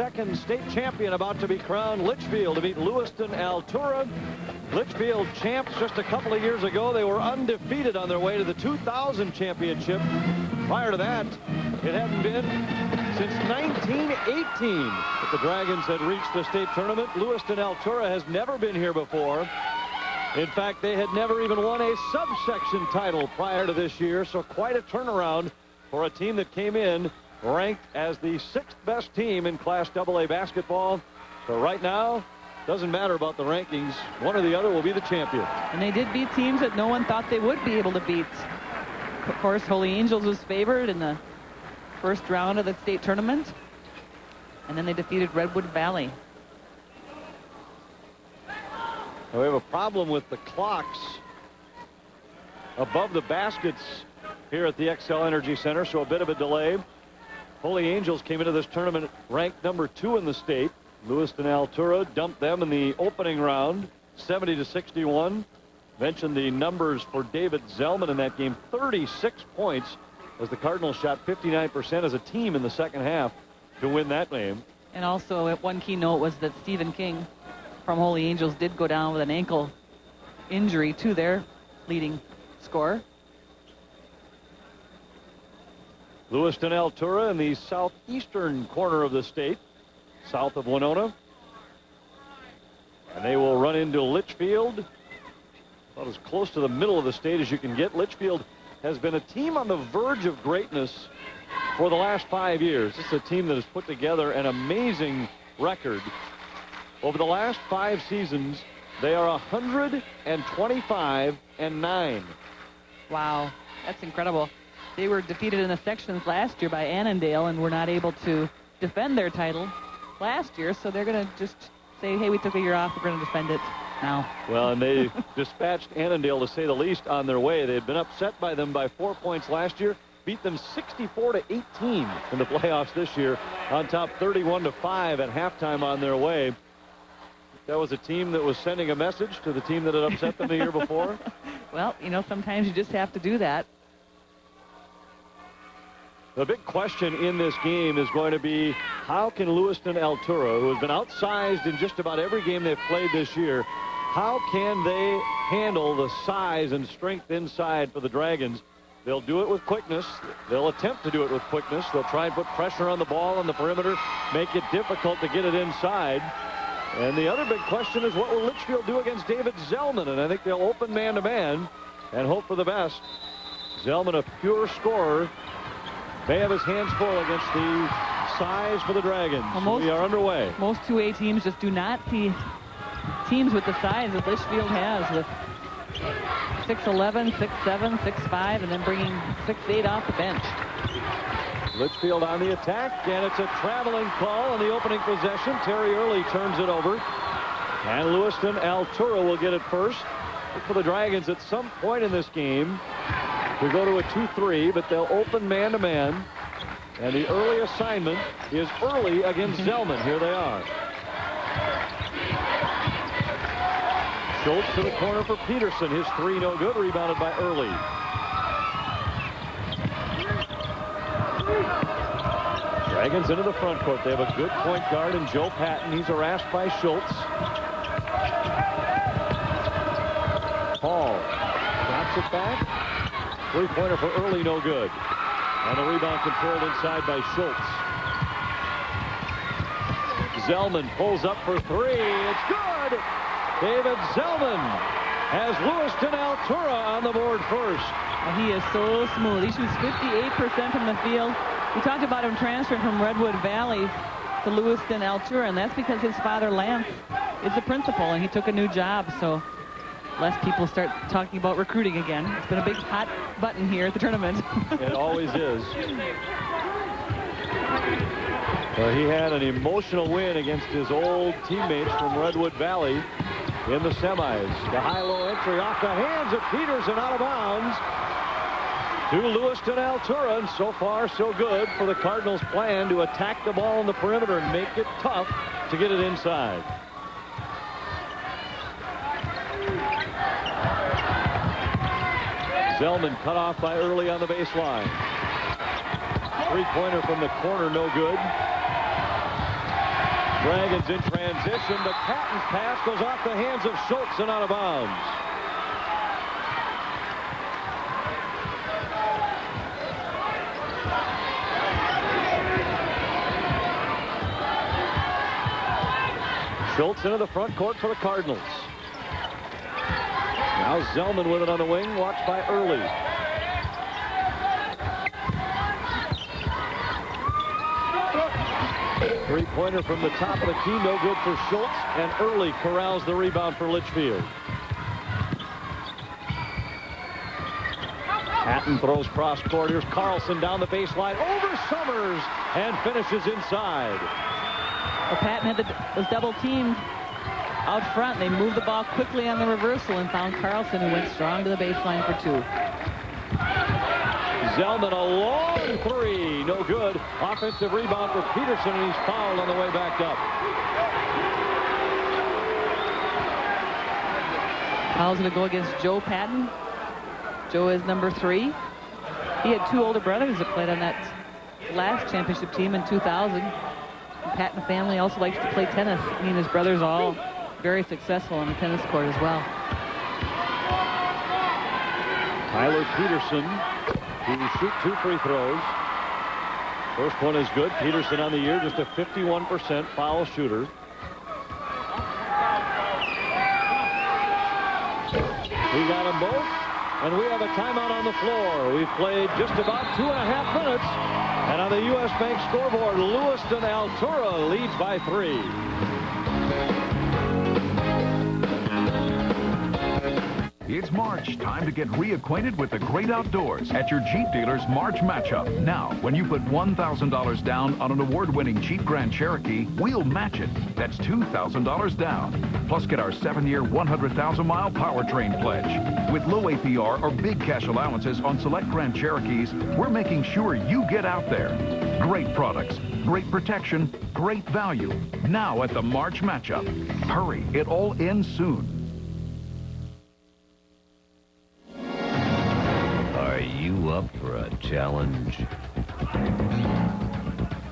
second state champion about to be crowned. Litchfield to beat Lewiston Altura. Litchfield champs just a couple of years ago. They were undefeated on their way to the 2000 championship. Prior to that, it hadn't been since 1918 that the Dragons had reached the state tournament. Lewiston Altura has never been here before. In fact, they had never even won a subsection title prior to this year, so quite a turnaround for a team that came in ranked as the 6th best team in Class AA basketball. So right now, doesn't matter about the rankings. One or the other will be the champion. And they did beat teams that no one thought they would be able to beat. Of course, Holy Angels was favored in the first round of the state tournament. And then they defeated Redwood Valley. We have a problem with the clocks above the baskets here at the Xcel Energy Center, so a bit of a delay. Holy Angels came into this tournament ranked number 2 in the state. Lewiston Altura dumped them in the opening round, 70-61. Mentioned the numbers for David Zellman in that game, 36 points as the Cardinals shot 59% as a team in the second half to win that game. And also, one key note was that Stephen King from Holy Angels did go down with an ankle injury to their leading scorer. Lewiston Altura in the southeastern corner of the state, south of Winona. And they will run into Litchfield, about as close to the middle of the state as you can get. Litchfield has been a team on the verge of greatness for the last 5 years. This is a team that has put together an amazing record. Over the last 5 seasons, they are 125-9. Wow, that's incredible. They were defeated in the sections last year by Annandale and were not able to defend their title last year, so they're going to just say, hey, we took a year off, we're going to defend it now. Well, and they dispatched Annandale, to say the least, on their way. They had been upset by them by 4 points last year, beat them 64-18 in the playoffs this year, on top 31-5 at halftime on their way. That was a team that was sending a message to the team that had upset them the year before. Well, you know, sometimes you just have to do that. The big question in this game is going to be, how can Lewiston Altura, who has been outsized in just about every game they've played this year, how can they handle the size and strength inside for the Dragons? They'll do it with quickness. They'll attempt to do it with quickness. They'll try and put pressure on the ball on the perimeter, make it difficult to get it inside. And the other big question is, what will Litchfield do against David Zellman? And I think they'll open man-to-man and hope for the best. Zellman, a pure scorer, may have his hands full against the size for the Dragons. Well, we are underway. Most 2A teams just do not see teams with the size that Litchfield has, with 6'11", 6'7", 6'5", and then bringing 6'8" off the bench. Litchfield on the attack, and it's a traveling call on the opening possession. Terry Early turns it over, and Lewiston Altura will get it first. Look for the Dragons at some point in this game to go to a 2-3, but they'll open man-to-man, and the early assignment is Early against Zellman. Here they are. Schultz to the corner for Peterson. His 3 no good, rebounded by Early. Dragons into the front court. They have a good point guard in Joe Patton. He's harassed by Schultz. Hall drops it back. 3-pointer for Early, no good. And the rebound controlled inside by Schultz. Zellman pulls up for 3. It's good! David Zellman has Lewiston Altura on the board first. He is so smooth. He shoots 58% from the field. We talked about him transferring from Redwood Valley to Lewiston Altura, and that's because his father, Lance, is the principal, and he took a new job, so less people start talking about recruiting again. It's been a big hot button here at the tournament. It always is. Well, he had an emotional win against his old teammates from Redwood Valley in the semis. The high-low entry off the hands of Peterson, out of bounds to Lewiston Altura, and so far so good for the Cardinals' plan to attack the ball on the perimeter and make it tough to get it inside. Zellman cut off by Early on the baseline. 3-pointer from the corner, no good. Dragons in transition. The Patton's pass goes off the hands of Schultz and out of bounds. Schultz into the front court for the Cardinals. Now Zellman with it on the wing, watched by Early. Three-pointer from the top of the key, no good for Schultz, and Early corrals the rebound for Litchfield. Patton throws cross court. Here's Carlson down the baseline over Summers and finishes inside. Well, Patton was double teamed out front. They moved the ball quickly on the reversal and found Carlson, who went strong to the baseline for two. Zellman, a long three, no good. Offensive rebound for Peterson, and he's fouled on the way back up. Foul's going to go against Joe Patton. Joe is number 3. He had 2 older brothers that played on that last championship team in 2000. The Patton family also likes to play tennis. He and his brothers are all very successful on the tennis court as well. Tyler Peterson to shoot 2 free throws. First one is good. Peterson on the year, just a 51% foul shooter. We got them both, and we have a timeout on the floor. We've played just about 2.5 minutes, and on the U.S. Bank scoreboard, Lewiston Altura leads by 3. It's March. Time to get reacquainted with the great outdoors at your Jeep dealer's March matchup. Now, when you put $1,000 down on an award-winning Jeep Grand Cherokee, we'll match it. That's $2,000 down. Plus, get our 7-year, 100,000-mile powertrain pledge. With low APR or big cash allowances on select Grand Cherokees, we're making sure you get out there. Great products, great protection, great value. Now at the March matchup. Hurry, it all ends soon. Up for a challenge?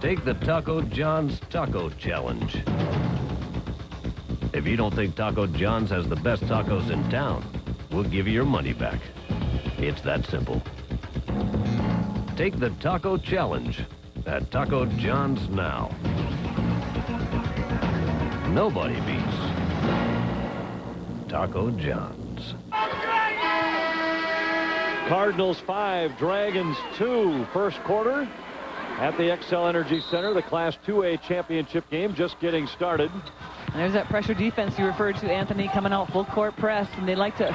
Take the Taco John's Taco Challenge. If you don't think Taco John's has the best tacos in town, we'll give you your money back. It's that simple. Take the Taco Challenge at Taco John's now. Nobody beats Taco John's. Cardinals 5, Dragons 2, first quarter at the Xcel Energy Center. The Class 2A championship game just getting started. And there's that pressure defense you referred to, Anthony, coming out full court press, and they like to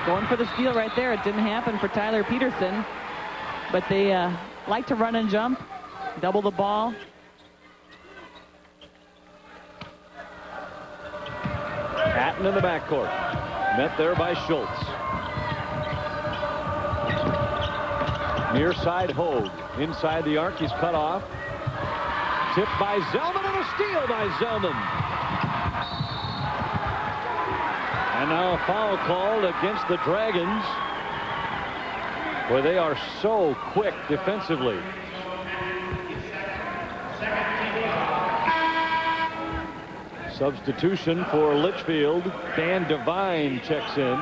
go in for the steal right there. It didn't happen for Tyler Peterson, but they like to run and jump, double the ball. Patton in the backcourt, met there by Schultz. Near side Hogue. Inside the arc, he's cut off. Tipped by Zellman and a steal by Zellman. And now a foul called against the Dragons, where they are so quick defensively. Substitution for Litchfield. Dan Devine checks in.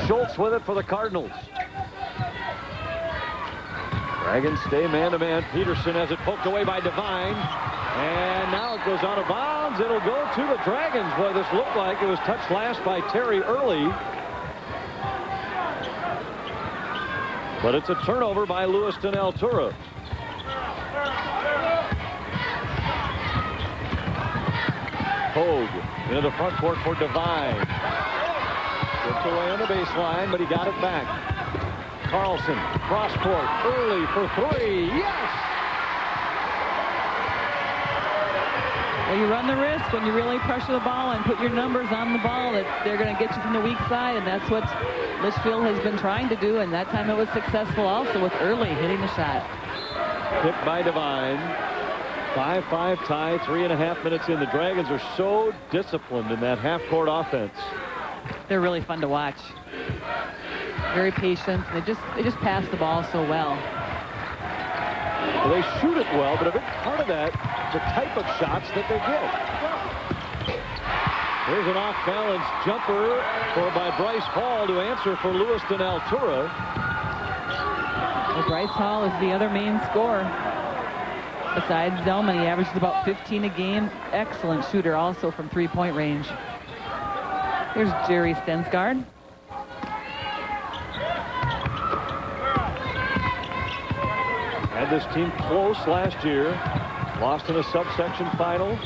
Schultz with it for the Cardinals. Dragons stay man-to-man. Peterson has it poked away by Devine. And now it goes out of bounds. It'll go to the Dragons. Boy, this looked like it was touched last by Terry Early. But it's a turnover by Lewiston Altura. Hogue into the front court for Devine. Gets away on the baseline, but he got it back. Carlson, cross court, Early for 3. Yes! Well, you run the risk when you really pressure the ball and put your numbers on the ball that they're going to get you from the weak side, and that's what Litchfield has been trying to do, and that time it was successful also with Early hitting the shot. Picked by Devine. 5-5 tie, 3.5 minutes in. The Dragons are so disciplined in that half-court offense. They're really fun to watch. very patient. They just pass the ball so well. Well, they shoot it well, but a big part of that, the type of shots that they get. Here's an off-balance jumper by Bryce Hall to answer for Lewiston Altura. Well, Bryce Hall is the other main scorer. Besides Zellman, he averages about 15 a game. Excellent shooter also from three-point range. Here's Jerry Stensgaard. Had this team close last year. Lost in a subsection final.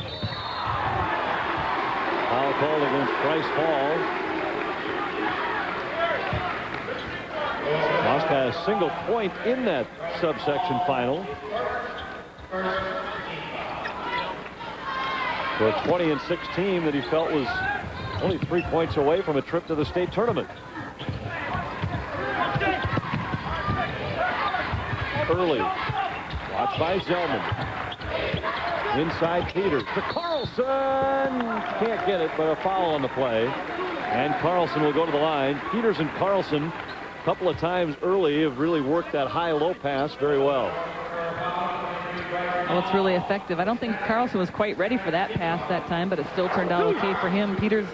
Foul called against Bryce Hall. Lost by a single point in that subsection final. For a 20-6 team that he felt was only 3 points away from a trip to the state tournament. Early. Watched by Zellman. Inside Peters to Carlson. Can't get it, but a foul on the play. And Carlson will go to the line. Peters and Carlson, a couple of times early, have really worked that high-low pass very well. Well, it's really effective. I don't think Carlson was quite ready for that pass that time, but it still turned out okay for him. Peters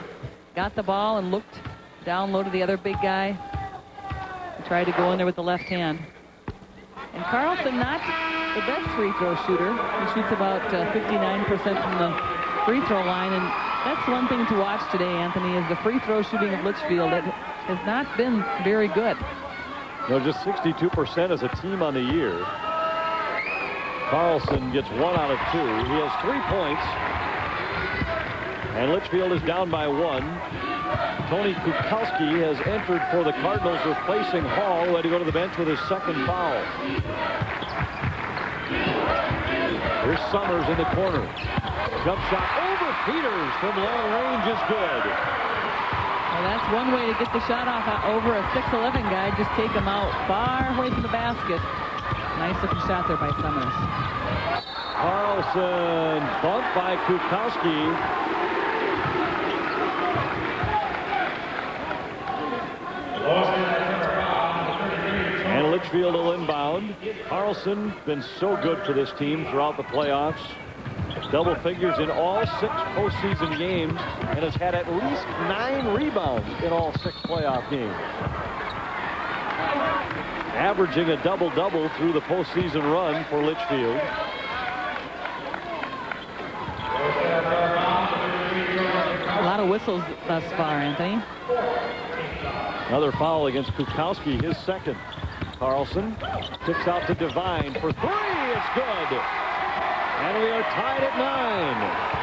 got the ball and looked down low to the other big guy. He tried to go in there with the left hand. And Carlson, not the best free throw shooter. He shoots about 59% from the free throw line, and that's one thing to watch today, Anthony, is the free throw shooting of Litchfield. It has not been very good. No, just 62% as a team on the year. Carlson gets 1 out of 2. He has 3 points. And Litchfield is down by 1. Tony Kukowski has entered for the Cardinals, replacing Hall, who had to go to the bench with his second foul. Here's Summers in the corner. Jump shot over Peters from long range is good. Well, that's one way to get the shot off over a 6'11 guy. Just take him out far away from the basket. Nice looking shot there by Summers. Carlson bumped by Kukowski. And Litchfield will inbound. Carlson been so good for this team throughout the playoffs. Double figures in all 6 postseason games and has had at least 9 rebounds in all 6 playoff games. Averaging a double-double through the postseason run for Litchfield. A lot of whistles thus far, Anthony. Another foul against Kukowski, his second. Carlson tips out to Devine for 3. It's good. And we are tied at 9.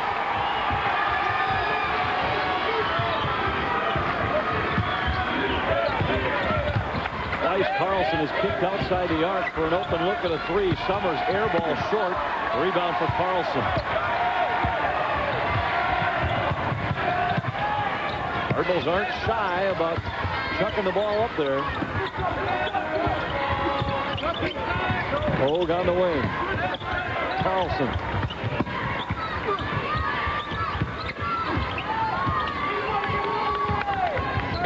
Twice Carlson is kicked outside the arc for an open look at a 3. Summers air ball short. Rebound for Carlson. Cardinals aren't shy about chucking the ball up there. Hogue on the wing. Carlson.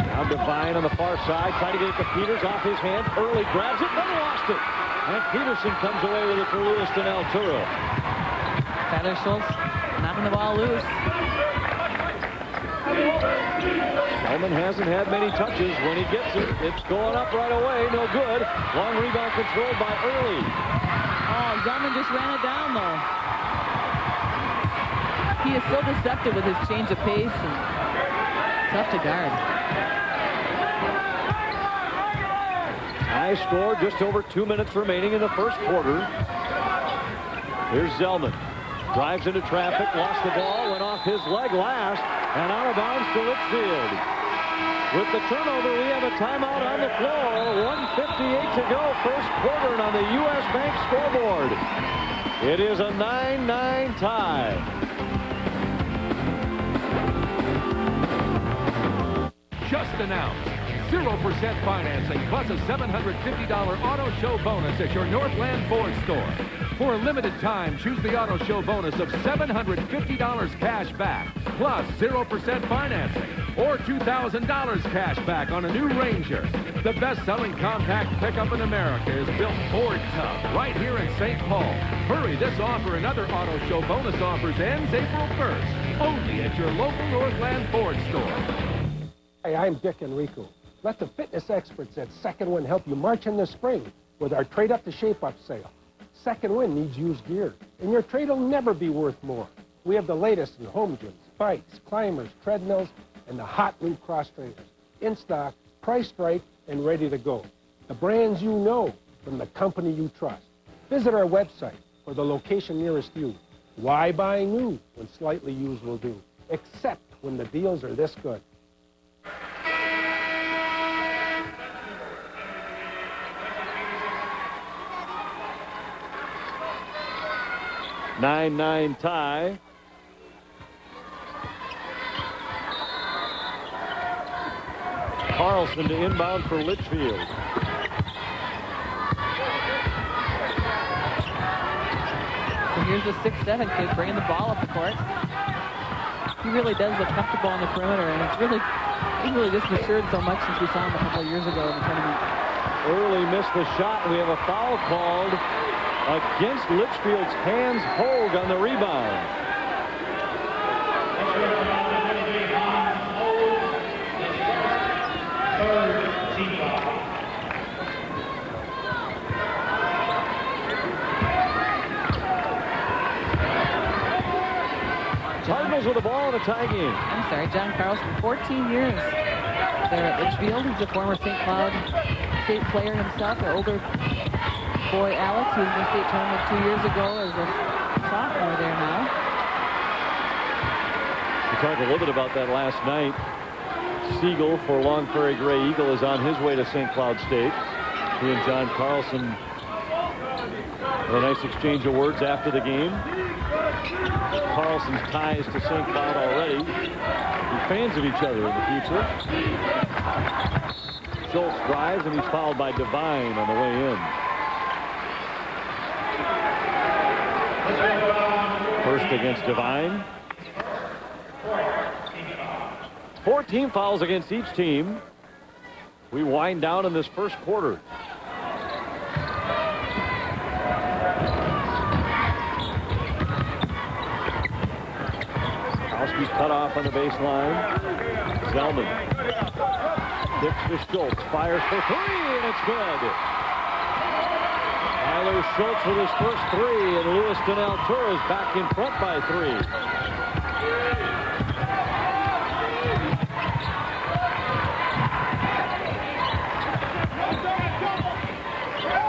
Now Devine on the far side, trying to get it to Peters, off his hands. Early grabs it, then lost it. And Peterson comes away with it for Lewiston Altura. Tyler Schultz knocking the ball loose. Zellman hasn't had many touches. When he gets it, it's going up right away. No good. Long rebound controlled by Early. Oh, Zellman just ran it down, though. He is so deceptive with his change of pace and tough to guard. High score, just over 2 minutes remaining in the first quarter. Here's Zellman. Drives into traffic, lost the ball, went off his leg last, and out of bounds to Litchfield. With the turnover, we have a timeout on the floor. 1:58 to go, first quarter, and on the U.S. Bank scoreboard, it is a 9-9 tie. Just announced. 0% financing plus a $750 auto show bonus at your Northland Ford store. For a limited time, choose the auto show bonus of $750 cash back plus 0% financing or $2,000 cash back on a new Ranger. The best-selling compact pickup in America is built Ford tough right here in St. Paul. Hurry, this offer and other auto show bonus offers ends April 1st. Only at your local Northland Ford store. Hey, I'm Dick Enrico. Let the fitness experts at Second Wind help you march in the spring with our Trade Up to Shape Up sale. Second Wind needs used gear, and your trade will never be worth more. We have the latest in home gyms, bikes, climbers, treadmills, and the hot new cross trainers. In stock, priced right, and ready to go. The brands you know from the company you trust. Visit our website for the location nearest you. Why buy new when slightly used will do? Except when the deals are this good. Nine tie. Carlson to inbound for Litchfield. So here's the 6'7" kid bringing the ball up the court. He really does look comfortable on the perimeter, and he's really just matured so much since we saw him a couple of years ago in the tournament. Early missed the shot. We have a foul called against Litchfield's hands. Hogue on the rebound. Cardinals with the ball in a tie game. I'm sorry, John Carlson, 14 years there at Litchfield. He's a former St. Cloud State player himself, an older boy, Alex, who was in the state tournament 2 years ago as a sophomore there now. We talked a little bit about that last night. Siegel for Long Prairie Gray Eagle is on his way to St. Cloud State. He and John Carlson had a nice exchange of words after the game. Carlson's ties to St. Cloud already. Be fans of each other in the future. Schultz drives, and he's fouled by Devine on the way in. First against Devine. 14 fouls against each team. We wind down in this first quarter. He's cut off on the baseline. Zellman kicks to Schultz, fires for three, and it's good. Tyler Schultz with his first three, and Lewiston Altura is back in front by three.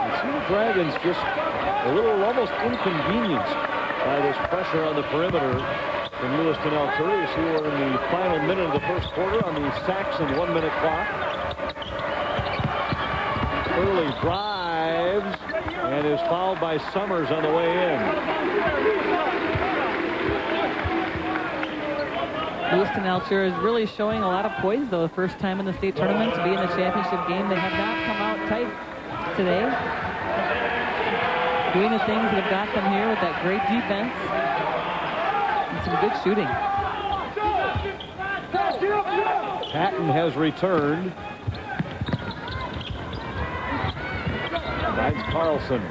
You see the Dragons just a little almost inconvenienced by this pressure on the perimeter. From Lewiston Altura, you see we're in the final minute of the first quarter on the Saxon 1 minute clock. Early drives and is fouled by Summers on the way in. Lewiston Altura is really showing a lot of poise, though, the first time in the state tournament to be in the championship game. They have not come out tight today. Doing the things that have got them here with that great defense. Some good shooting. Patton has returned. Finds Carlson.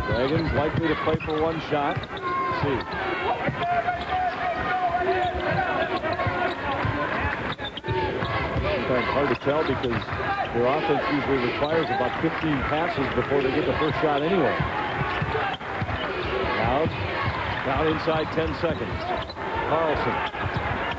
Dragons likely to play for one shot. Let's see. Sometimes hard to tell because their offense usually requires about 15 passes before they get the first shot anyway. Now inside 10 seconds. Carlson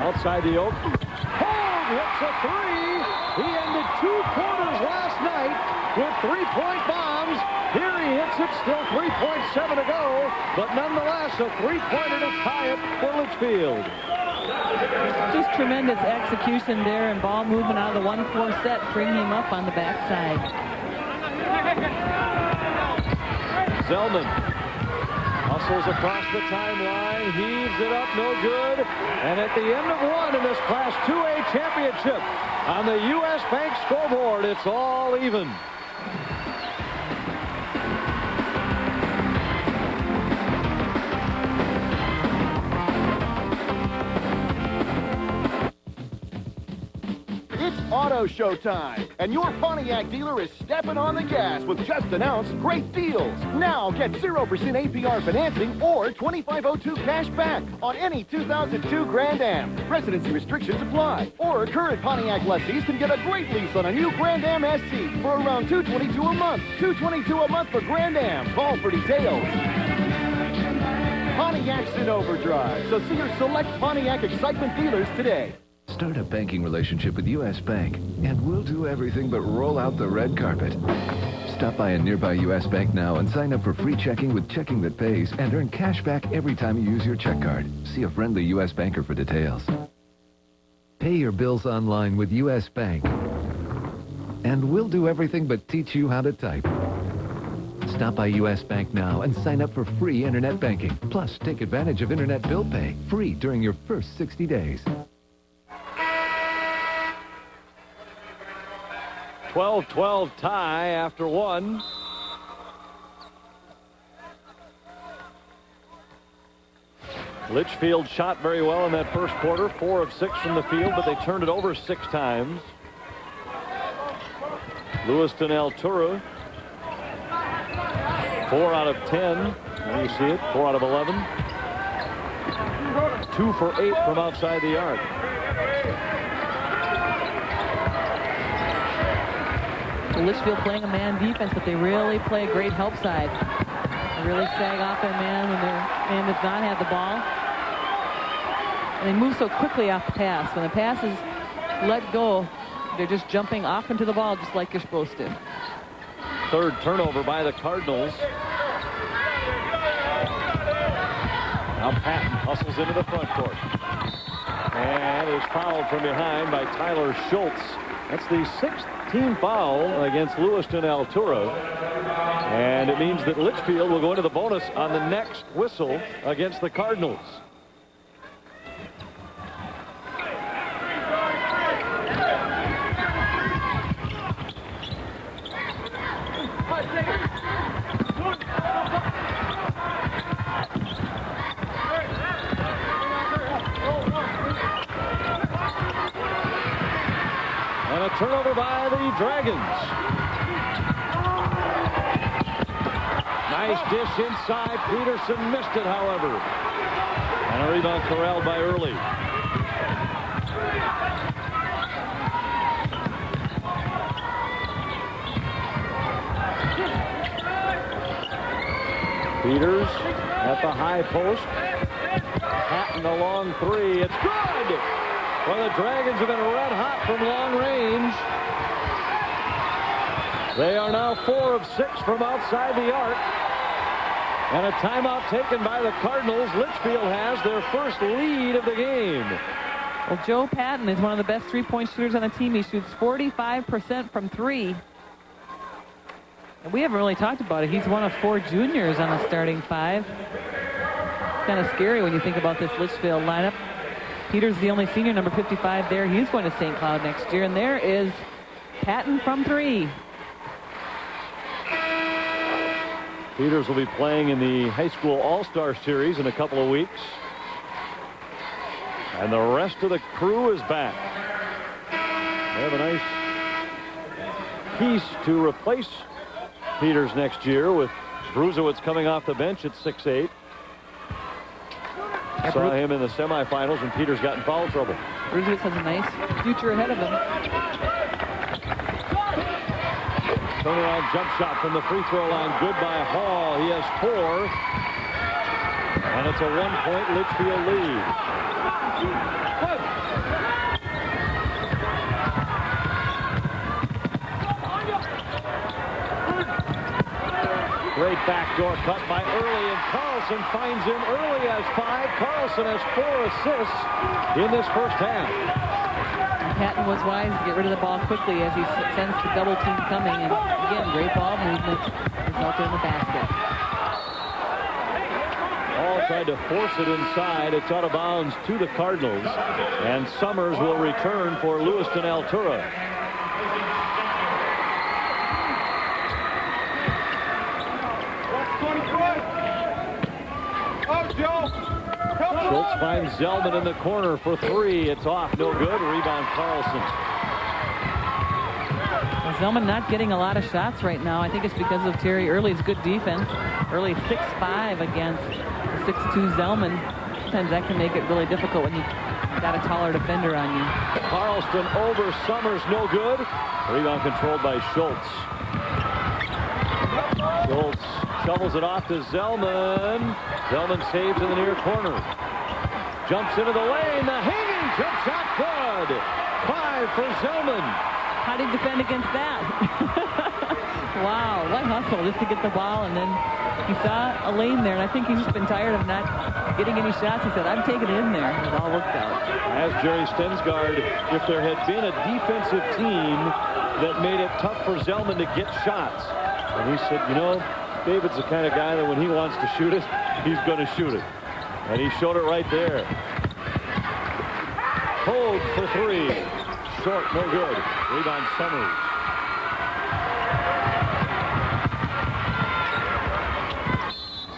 outside the oak. Hogue hits a three. He ended 2 quarters last night with 3-point bombs. Here he hits it, still 3.7 to go, but nonetheless a 3-pointer to tie it for Litchfield. Just tremendous execution there and ball movement out of the 1-4 set, bringing him up on the backside. Zellman hustles across the timeline, heaves it up, no good. And at the end of one in this Class 2A championship, on the U.S. Bank scoreboard, it's all even. It's auto show time, and your Pontiac dealer is stepping on the gas with just announced great deals. Now get 0% APR financing or 2502 cash back on any 2002 Grand Am. Residency restrictions apply. Or current Pontiac lessees can get a great lease on a new Grand Am SC for around $222 a month. $222 a month for Grand Am. Call for details. Pontiac's in overdrive, so see your select Pontiac Excitement dealers today. Start a banking relationship with U.S. Bank, and we'll do everything but roll out the red carpet. Stop by a nearby U.S. Bank now and sign up for free checking with Checking That Pays and earn cash back every time you use your check card. See a friendly U.S. banker for details. Pay your bills online with U.S. Bank, and we'll do everything but teach you how to type. Stop by U.S. Bank now and sign up for free internet banking. Plus, take advantage of internet bill pay, free during your first 60 days. 12-12 tie after one. Litchfield shot very well in that first quarter, 4 of 6 from the field, but they turned it over 6 times. Lewiston Altura, 4 out of 10. There you see it, 4 out of 11. 2 for 8 from outside the arc. Litchfield playing a man defense, but they really play a great help side. They really sag off their man when their man does not have the ball. And they move so quickly off the pass. When the pass is let go, they're just jumping off into the ball just like you're supposed to. Third turnover by the Cardinals. Now Patton hustles into the front court. And is fouled from behind by Tyler Schultz. That's the 6th team foul against Lewiston Altura. And it means that Litchfield will go into the bonus on the next whistle against the Cardinals. And a turnover by the Dragons. Nice dish inside. Peterson missed it, however. And a rebound corralled by Early. Peters at the high post. Patton a long 3. It's good! Well, the Dragons have been red hot from long range. They are now 4 of 6 from outside the arc. And a timeout taken by the Cardinals. Litchfield has their first lead of the game. Well, Joe Patton is one of the best three-point shooters on the team. He shoots 45% from 3. And we haven't really talked about it. He's one of 4 juniors on the starting 5. Kind of scary when you think about this Litchfield lineup. Peters the only senior, number 55 there. He's going to St. Cloud next year. And there is Patton from 3. Peters will be playing in the high school all-star series in a couple of weeks. And the rest of the crew is back. They have a nice piece to replace Peters next year with Bruzowitz coming off the bench at 6'8". Saw him in the semifinals when Peters got in foul trouble. Bruzowitz has a nice future ahead of him. Turnaround jump shot from the free throw line. Good by Hall. He has 4. And it's a 1-point Litchfield lead. Great backdoor cut by Early, and Carlson finds him. Early has 5. Carlson has 4 assists in this first half. Patton was wise to get rid of the ball quickly as he sensed the double team coming. And again, great ball movement resulted in the basket. Hall tried to force it inside. It's out of bounds to the Cardinals. And Summers will return for Lewiston Altura. Schultz finds Zellman in the corner for 3. It's off, no good. Rebound Carlson. Zellman not getting a lot of shots right now. I think it's because of Terry Early's good defense. Early 6'5" against the 6'2" Zellman. Sometimes that can make it really difficult when you got a taller defender on you. Carlson over Summers, no good. Rebound controlled by Schultz. Schultz shovels it off to Zellman. Zellman saves in the near corner. Jumps into the lane. The hanging jump shot good. 5 for Zellman. How do you defend against that? Wow, what hustle just to get the ball, and then he saw a lane there, and I think he's just been tired of not getting any shots. He said, I'm taking it in there, and it all worked out. As Jerry Stensgaard, if there had been a defensive team that made it tough for Zellman to get shots, and he said, you know, David's the kind of guy that when he wants to shoot it, he's going to shoot it. And he showed it right there. Hold for 3. Short, no good. Rebound Summers.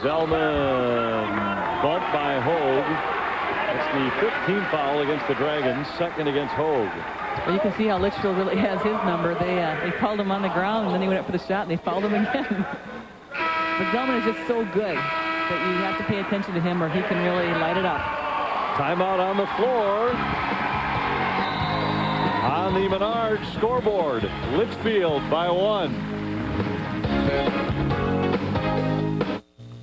Zellman bumped by Hogue. That's the 15th foul against the Dragons, second against Hogue. Well, you can see how Litchfield really has his number. They called him on the ground, and then he went up for the shot, and they fouled him again. But Zellman is just so good that you have to pay attention to him, or he can really light it up. Timeout on the floor. On the Menard scoreboard, Litchfield by 1.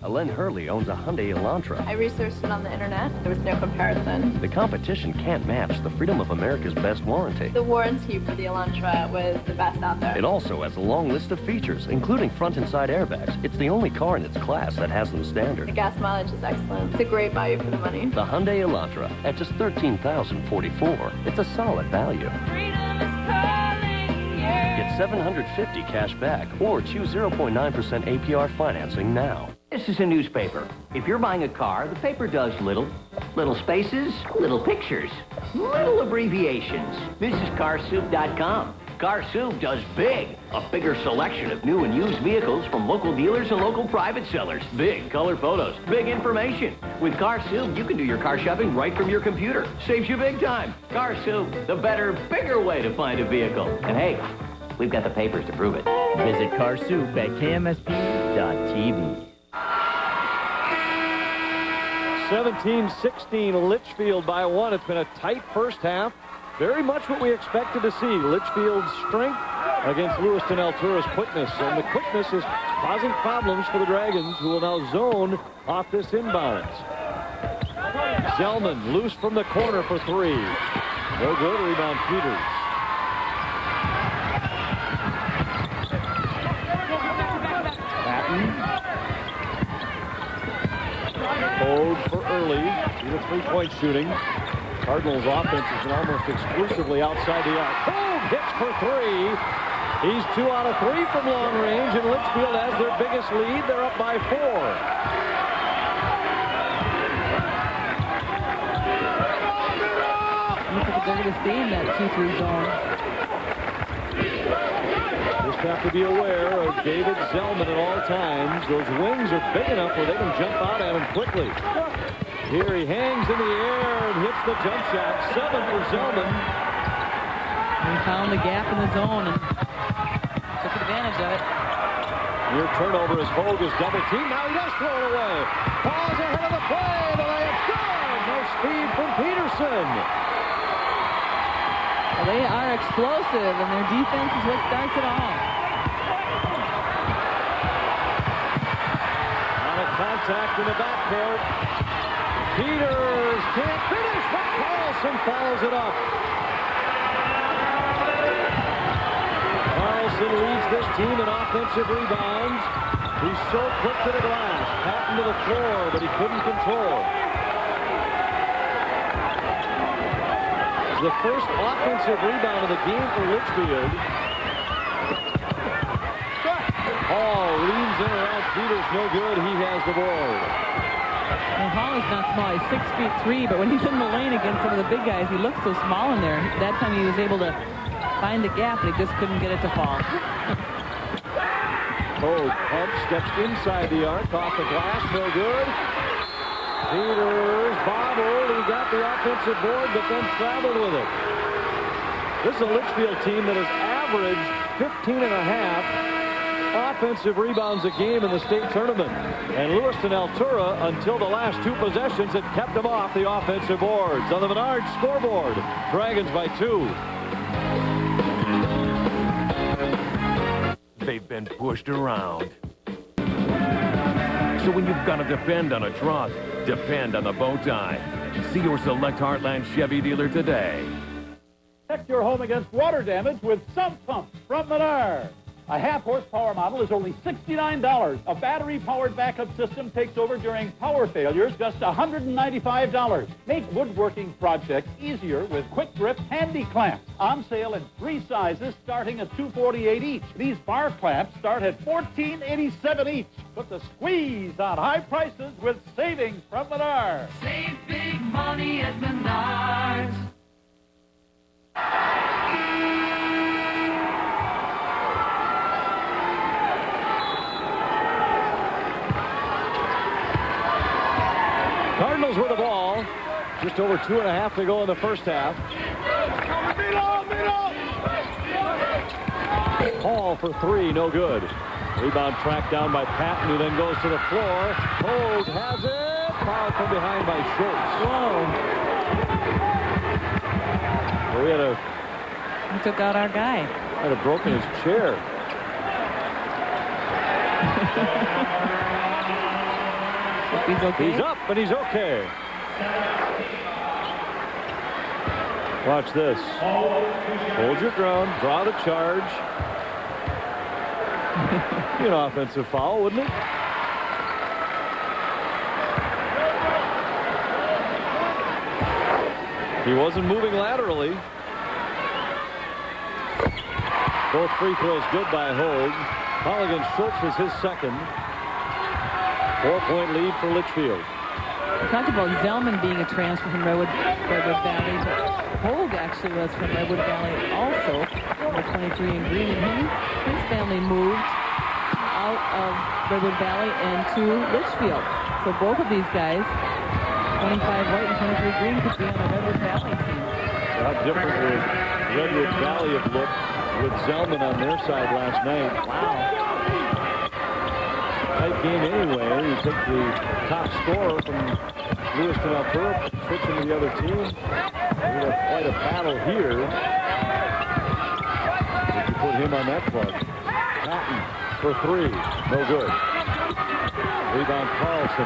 Len Hurley owns a Hyundai Elantra. I researched it on the internet. There was no comparison. The competition can't match the Freedom of America's best warranty. The warranty for the Elantra was the best out there. It also has a long list of features, including front and side airbags. It's the only car in its class that has them standard. The gas mileage is excellent. It's a great value for the money. The Hyundai Elantra at just $13,044. It's a solid value. Freedom is calling, yeah. Get $750 cash back or choose 0.9% APR financing now. This is a newspaper. If you're buying a car, the paper does little spaces, little pictures, little abbreviations. This is carsoup.com. Car Soup does big. A bigger selection of new and used vehicles from local dealers and local private sellers. Big color photos, big information. With Car Soup, you can do your car shopping right from your computer. Saves you big time. Car Soup, the better, bigger way to find a vehicle. And hey, we've got the papers to prove it. Visit Car Soup at kmsp.tv. 17-16, Litchfield by 1. It's been a tight first half. Very much what we expected to see. Litchfield's strength against Lewiston Altura's quickness. And the quickness is causing problems for the Dragons, who will now zone off this inbounds. Zellman loose from the corner for 3. No good. Rebound Peters. Patton. Hold for Early. See the three-point shooting. Cardinals' offense has been almost exclusively outside the arc. Boom! Hits for 3. He's 2 out of 3 from long range, and Litchfield has their biggest lead. They're up by 4. Looks like they're going to stay in that 2-3 zone. Just have to be aware of David Zellman at all times. Those wings are big enough where they can jump out at him quickly. Here he hangs in the air and hits the jump shot. 7 for Zellman. He found the gap in the zone and took advantage of it. Near turnover as Hogue is double teamed. Now he does throw it away. Falls ahead of the play. The layup's good. No speed from Peterson. Well, they are explosive, and their defense is what starts it all. On a contact in the backcourt. Peters can't finish, but Carlson follows it up. Carlson leads this team in offensive rebounds. He's so quick to the glass. Patton to the floor, but he couldn't control. It's the first offensive rebound of the game for Litchfield. Hall leans in around Peters, no good. He has the board. Well, Hall is not small. He's 6'3", but when he's in the lane against some of the big guys, he looks so small in there. That time he was able to find the gap, and he just couldn't get it to fall. Hogue pump, steps inside the arc, off the glass, no good. Peters bobbled. He got the offensive board, but then traveled with it. This is a Litchfield team that has averaged 15.5 offensive rebounds a game in the state tournament. And Lewiston Altura, until the last 2 possessions, had kept them off the offensive boards. On the Menard scoreboard, Dragons by 2. They've been pushed around. So when you've got to depend on a trough, depend on the bow tie. See your select Heartland Chevy dealer today. Protect your home against water damage with Sump Pump from Menard. A half-horsepower model is only $69. A battery-powered backup system takes over during power failures, just $195. Make woodworking projects easier with Quick Grip Handy Clamps. On sale in 3 sizes, starting at $248 each. These bar clamps start at $14.87 each. Put the squeeze on high prices with savings from Menard. Save big money at Menards. Cardinals with the ball. Just over 2.5 to go in the first half. Hall for 3, no good. Rebound tracked down by Patton, who then goes to the floor. Hogue has it. Foul from behind by Schultz. Whoa. He took out our guy. Might have broken his chair. He's okay. He's up, and he's okay. Watch this. Hold your ground. Draw the charge. Be an offensive foul, wouldn't it? He wasn't moving laterally. Both free throws good by Hogue. Foul against Schultz was his second. 4-point lead for Litchfield. We talked about Zellman being a transfer from Redwood Valley, but Hogue actually was from Redwood Valley also. Number 23 in green, and his family moved out of Redwood Valley and to Litchfield. So both of these guys, 25 white and 23 green, could be on the Redwood Valley team. How different would Redwood Valley have looked with Zellman on their side last night? Wow. Tight game anyway. You take the top scorer from Lewiston Altura, switch him to the other team. We have quite a battle here. If you put him on that plug. Patton for 3. No good. Rebound Carlson.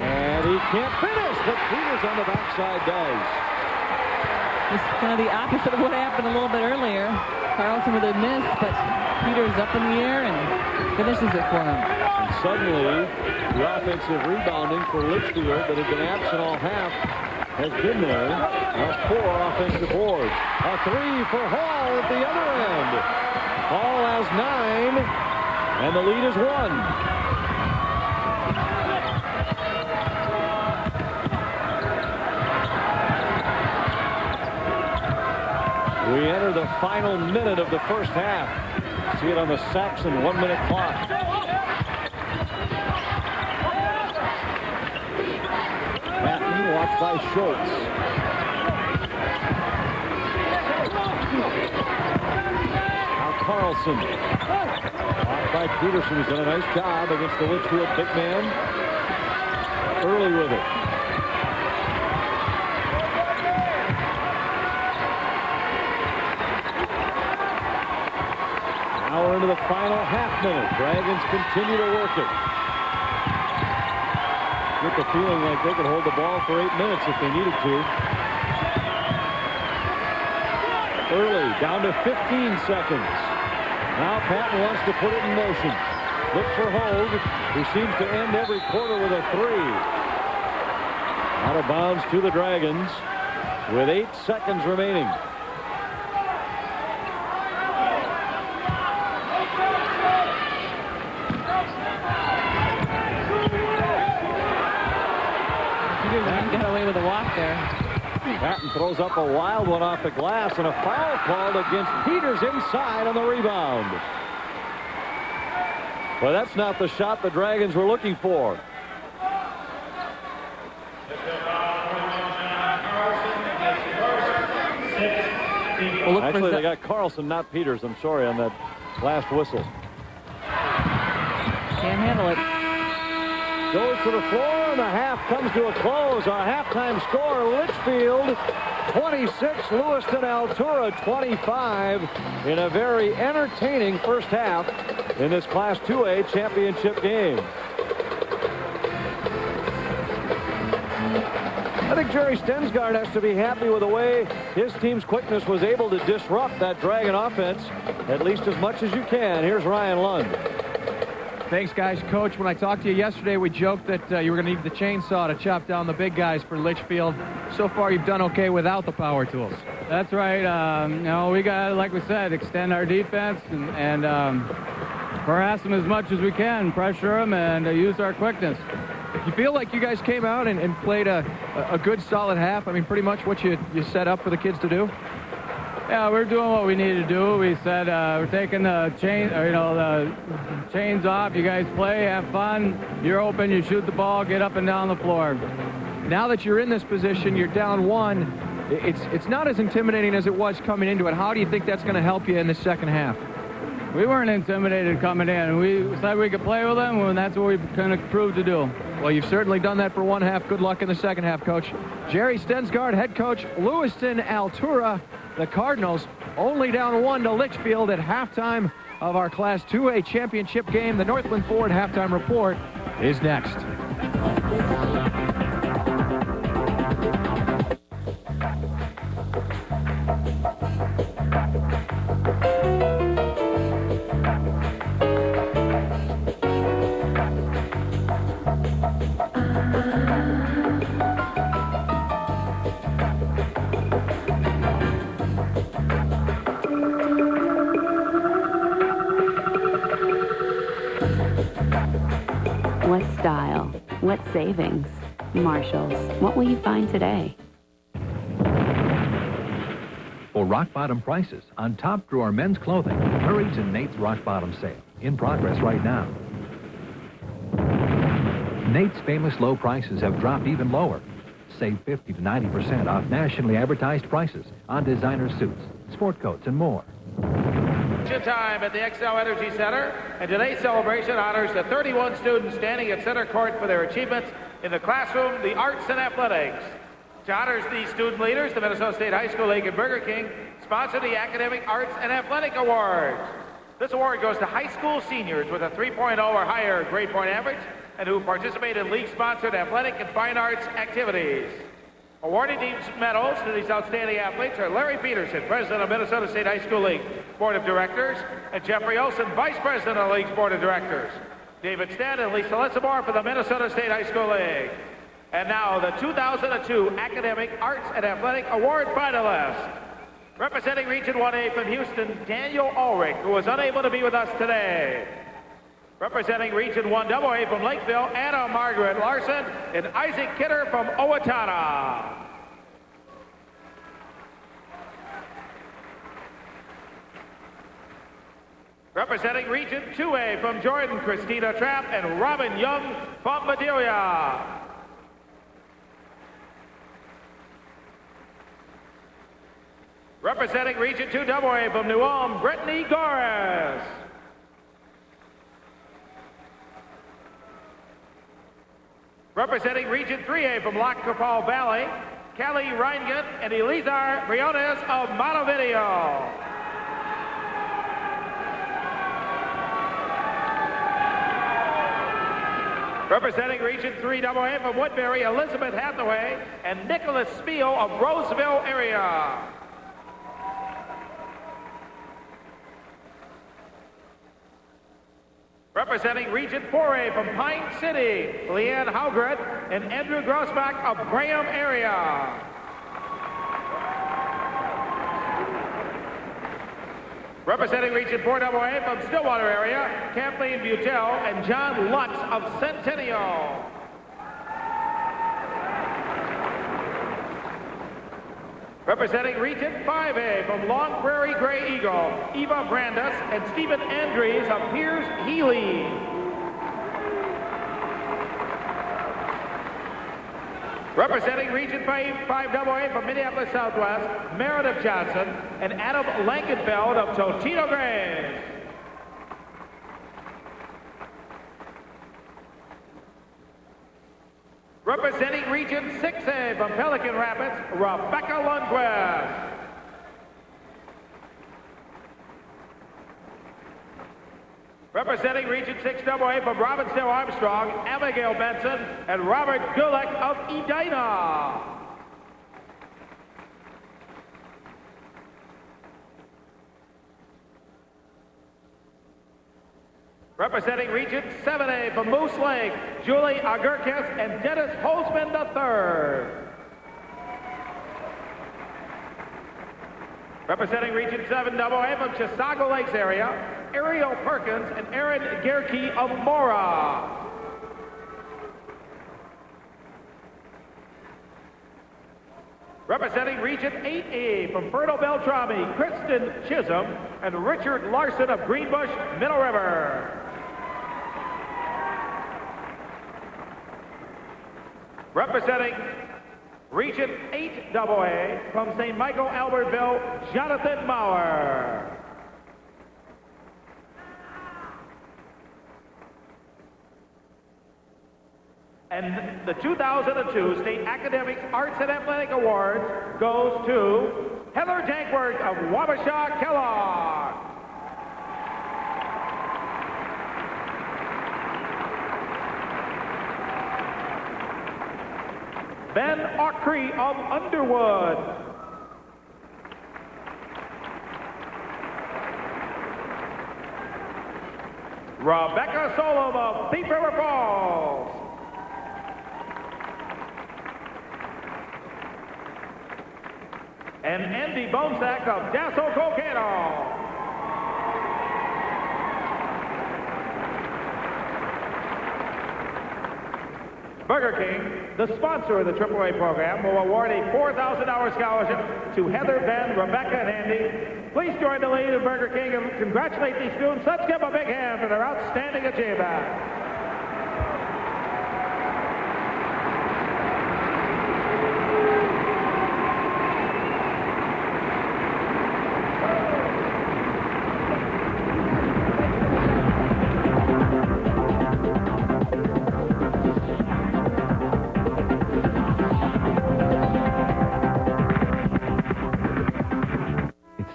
And he can't finish, but Peters on the backside does. It's kind of the opposite of what happened a little bit earlier. Carlson with a miss, but Peters up in the air and finishes it for him. And suddenly, the offensive rebounding for Litchfield that had been absent all half has been there. Now 4 offensive boards. A 3 for Hall at the other end. Hall has 9, and the lead is 1. We enter the final minute of the first half. See it on the Saxon 1-minute clock. Patton watched by Schultz. Now Carlson. Watched by Peterson, who's done a nice job against the Litchfield big man. Early with it. Now we're into the final half minute. Dragons continue to work it. Get the feeling like they could hold the ball for 8 minutes if they needed to. Early, down to 15 seconds. Now Patton wants to put it in motion. Look for Hogue, who seems to end every quarter with a 3. Out of bounds to the Dragons with 8 seconds remaining. Got away with a walk there. Patton throws up a wild one off the glass, and a foul called against Peters inside on the rebound. Well, that's not the shot the Dragons were looking for. We'll look Actually, for they got Carlson, not Peters. I'm sorry on that last whistle. Can't handle it. Goes to the floor, and the half comes to a close. Our halftime score, Litchfield 26, Lewiston Altura 25, in a very entertaining first half in this Class 2A championship game. I think Jerry Stensgaard has to be happy with the way his team's quickness was able to disrupt that Dragon offense at least as much as you can. Here's Ryan Lund. Thanks, guys. Coach, when I talked to you yesterday, we joked that you were going to need the chainsaw to chop down the big guys for Litchfield. So far, you've done okay without the power tools. That's right. We got, like we said, extend our defense and harass them as much as we can, pressure them, and use our quickness. You feel like you guys came out and played a good, solid half? I mean, pretty much what you set up for the kids to do? Yeah, we're doing what we need to do. We said we're taking the the chains off. You guys play, have fun. You're open. You shoot the ball. Get up and down the floor. Now that you're in this position, you're down one. It's not as intimidating as it was coming into it. How do you think that's going to help you in the second half? We weren't intimidated coming in. We said we could play with them, and that's what we kind of proved to do. Well, you've certainly done that for one half. Good luck in the second half, Coach. Jerry Stensgaard, head coach, Lewiston Altura. The Cardinals only down one to Litchfield at halftime of our Class 2A championship game. The Northland Ford halftime report is next. What style? What savings? Marshalls. What will you find today? For rock bottom prices on top drawer men's clothing, hurry to Nate's Rock Bottom sale, in progress right now. Nate's famous low prices have dropped even lower. Save 50 to 90% off nationally advertised prices on designer suits, sport coats, and more. Time at the Xcel Energy Center, and today's celebration honors the 31 students standing at center court for their achievements in the classroom, the arts, and athletics. To honor these student leaders, the Minnesota State High School League and Burger King sponsored the Academic Arts and Athletic Awards. This award goes to high school seniors with a 3.0 or higher grade point average and who participate in league-sponsored athletic and fine arts activities. Awarding these medals to these outstanding athletes are Larry Peterson, President of Minnesota State High School League Board of Directors, and Jeffrey Olson, Vice President of the League's Board of Directors. David Stanton and Lisa Litzemore for the Minnesota State High School League. And now the 2002 Academic Arts and Athletic Award finalists. Representing Region 1A from Houston, Daniel Ulrich, who was unable to be with us today. Representing Region 1AA from Lakeville, Anna Margaret Larson and Isaac Kidder from Owatonna. Representing Region 2A from Jordan, Christina Trapp and Robin Young from Bedelia. Representing Region 2AA from New Ulm, Brittany Gores. Representing Region 3A from Lac Capal Valley, Kelly Reingett and Elizar Briones of Montevideo. Representing Region 3AA from Woodbury, Elizabeth Hathaway and Nicholas Spiel of Roseville area. Representing Region 4A from Pine City, Leanne Haugret and Andrew Grossbach of Graham area. Representing Region 4AA from Stillwater area, Kathleen Butel and John Lutz of Centennial. Representing Region 5A from Long Prairie Gray Eagle, Eva Brandes and Stephen Andrews of Piers Healy. Representing Region 5AA from Minneapolis Southwest, Meredith Johnson and Adam Lankenfeld of Totino Graves. Representing Region 6A from Pelican Rapids, Rebecca Lundquist. Representing Region 6AA from Robbinsdale Armstrong, Abigail Benson and Robert Gulek of Edina. Representing Region 7A from Moose Lake, Julie Agurkis and Dennis Holzman III. Representing Region 7AA from Chisago Lakes area, Ariel Perkins and Aaron Gerke of Mora. Representing Region 8A from Fertile Beltrami, Kristen Chisholm and Richard Larson of Greenbush, Middle River. Representing Region 8AA from St. Michael, Albertville, Jonathan Maurer. And the 2002 State Academics Arts and Athletic Awards goes to Heather Dankworth of Wabasha Kellogg. Ben Aukry of Underwood. Rebecca Solom of Thief River Falls. And Andy Bonesack of Dasso Volcano. Burger King, the sponsor of the AAA program, will award a $4,000 scholarship to Heather, Ben, Rebecca, and Andy. Please join the lead of Burger King and congratulate these students. Let's give them a big hand for their outstanding achievement.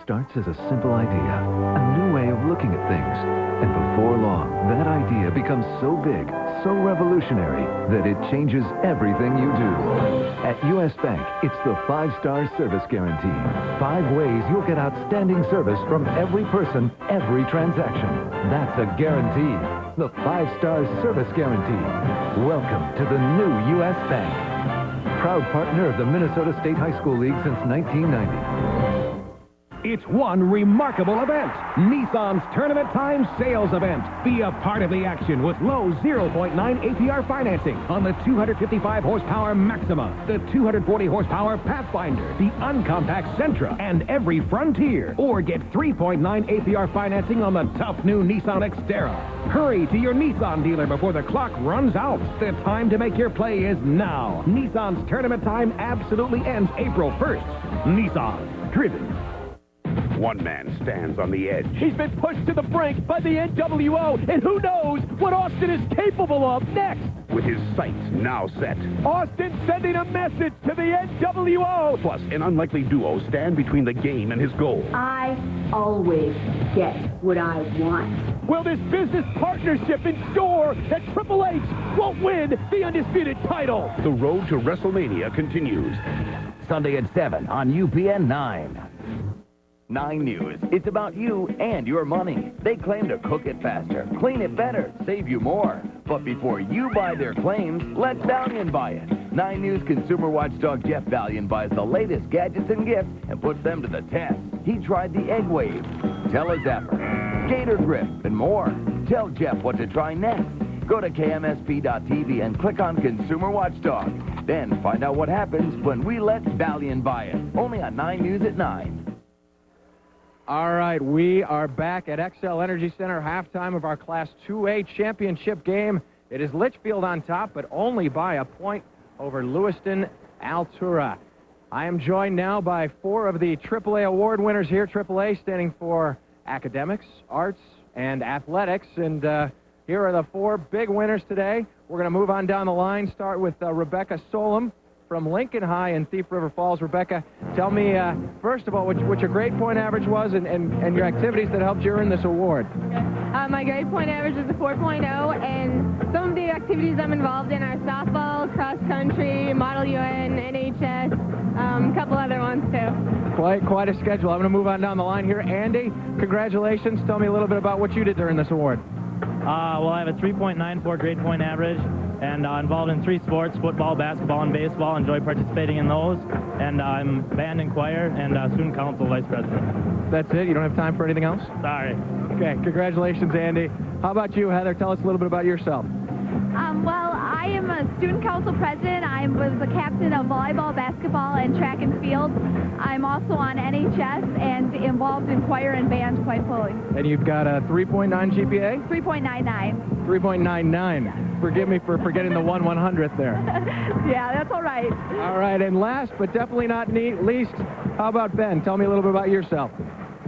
Starts as a simple idea, a new way of looking at things. And before long, that idea becomes so big, so revolutionary, that it changes everything you do. At U.S. Bank, it's the 5-star service guarantee. 5 ways you'll get outstanding service from every person, every transaction. That's a guarantee. The 5-star service guarantee. Welcome to the new U.S. Bank. Proud partner of the Minnesota State High School League since 1990. It's one remarkable event, Nissan's Tournament Time Sales Event. Be a part of the action with low 0.9 APR financing on the 255 horsepower Maxima, the 240 horsepower Pathfinder, the uncompact Sentra, and every Frontier. Or get 3.9 APR financing on the tough new Nissan Xterra. Hurry to your Nissan dealer before the clock runs out. The time to make your play is now. Nissan's Tournament Time absolutely ends April 1st. Nissan, driven. One man stands on the edge. He's been pushed to the brink by the NWO, and who knows what Austin is capable of next. With his sights now set. Austin sending a message to the NWO. Plus, an unlikely duo stand between the game and his goal. I always get what I want. Will this business partnership ensure that Triple H won't win the undisputed title? The road to WrestleMania continues. Sunday at 7 on UPN 9. 9 News. It's about you and your money. They claim to cook it faster, clean it better, save you more. But before you buy their claims, let Valiant buy it. 9 News consumer watchdog Jeff Valiant buys the latest gadgets and gifts and puts them to the test. He tried the Egg Wave, Telezapper, Gator Grip, and more. Tell Jeff what to try next. Go to KMSP.TV and click on Consumer Watchdog. Then find out what happens when we let Valiant buy it. Only on 9 News at 9. All right, we are back at Xcel Energy Center, halftime of our Class 2A championship game. It is Litchfield on top, but only by a point. over Lewiston, Altura. I am joined now by 4 of the AAA award winners here. AAA standing for academics, arts, and athletics. And here are the 4 big winners today. We're going to move on down the line. Start with Rebecca Solem from Lincoln High in Thief River Falls. Rebecca, tell me, first of all, what your grade point average was and your activities that helped you earn this award. My grade point average is a 4.0, and some of the activities I'm involved in are softball, cross country, Model UN, NHS, a couple other ones too. Quite a schedule. I'm going to move on down the line here. Andy, congratulations. Tell me a little bit about what you did to earn this award. Well, I have a 3.94 grade point average, and involved in 3 sports, football, basketball, and baseball. Enjoy participating in those. And I'm band and choir and student council vice president. That's it? You don't have time for anything else? Sorry. Okay, congratulations, Andy. How about you, Heather? Tell us a little bit about yourself. Well, I am a student council president. I was the captain of volleyball, basketball, and track and field. I'm also on NHS and involved in choir and band quite fully. And you've got a 3.9 GPA? 3.99. 3.99. Forgive me for forgetting the 1/100th there. Yeah, that's all right. All right, and last but definitely not least, how about Ben? Tell me a little bit about yourself.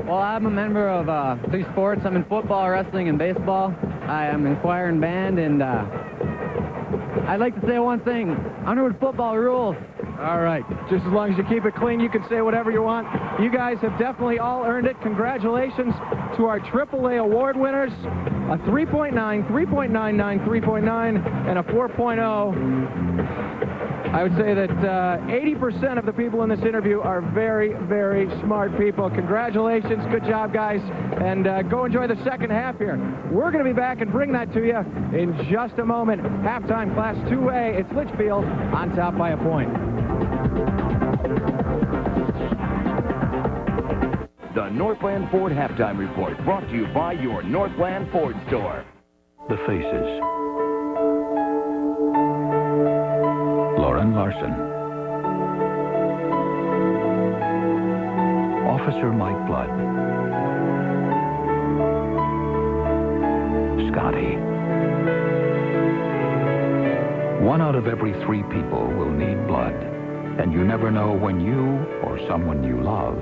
Well, I'm a member of 3 sports. I'm in football, wrestling, and baseball. I am in choir and band, and I'd like to say one thing. Underwood football rules. All right. Just as long as you keep it clean, you can say whatever you want. You guys have definitely all earned it. Congratulations to our AAA award winners. A 3.9, 3.99, 3.9, and a 4.0. I would say that 80% of the people in this interview are very, very smart people. Congratulations. Good job, guys. And go enjoy the second half here. We're going to be back and bring that to you in just a moment. Halftime, Class 2A. It's Litchfield on top by a point. The Northland Ford Halftime Report, brought to you by your Northland Ford store. The faces. Lauren Larson. Officer Mike Blood. Scotty. 1 out of every 3 people will need blood, and you never know when you or someone you love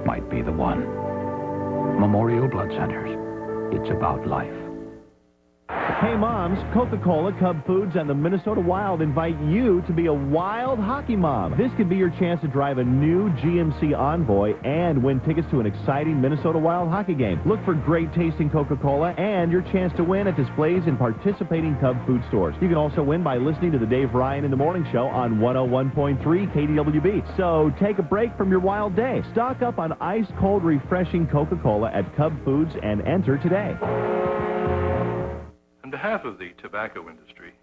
might be the one. Memorial Blood Centers. It's about life. Hey moms, Coca-Cola, Cub Foods, and the Minnesota Wild invite you to be a Wild hockey mom. This could be your chance to drive a new GMC Envoy and win tickets to an exciting Minnesota Wild hockey game. Look for great tasting Coca-Cola and your chance to win at displays in participating Cub Food stores. You can also win by listening to the Dave Ryan in the Morning Show on 101.3 KDWB. So take a break from your Wild day. Stock up on ice-cold, refreshing Coca-Cola at Cub Foods and enter today. On behalf of the tobacco industry,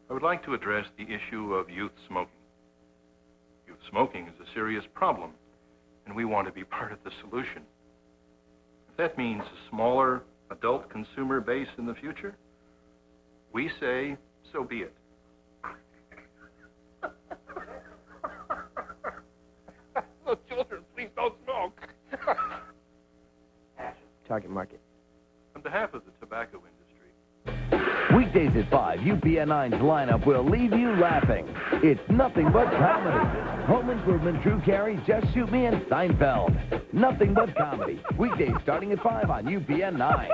I would like to address the issue of youth smoking. Youth smoking is a serious problem, and we want to be part of the solution. If that means a smaller adult consumer base in the future, we say, so be it. No children, please don't smoke. Target market. On behalf of the tobacco industry, Weekdays at 5, UPN 9's lineup will leave you laughing. It's nothing but comedy. Home Improvement, Drew Carey, Just Shoot Me, and Seinfeld. Nothing but comedy. Weekdays starting at 5 on UPN 9.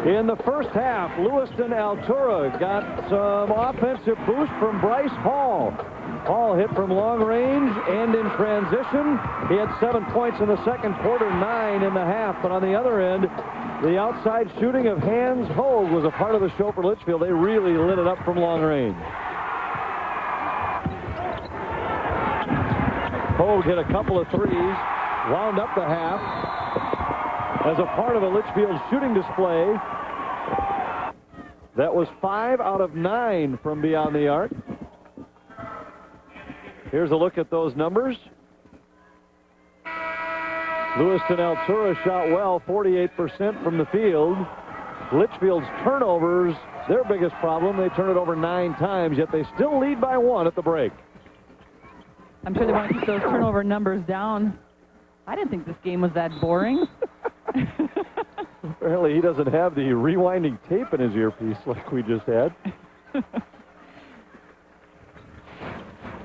In the first half, Lewiston Altura got some offensive boost from Bryce Hall. Hall hit from long range and in transition. He had 7 points in the second quarter, 9 in the half. But on the other end, the outside shooting of Hans Hogue was a part of the show for Litchfield. They really lit it up from long range. Hogue hit a couple of threes, wound up the half as a part of a Litchfield shooting display. That was 5 out of 9 from beyond the arc. Here's a look at those numbers. Lewiston Altura shot well, 48% from the field. Litchfield's turnovers, their biggest problem. They turn it over 9 times, yet they still lead by 1 at the break. I'm sure they want to keep those turnover numbers down I didn't think this game was that boring. Apparently he doesn't have the rewinding tape in his earpiece like we just had.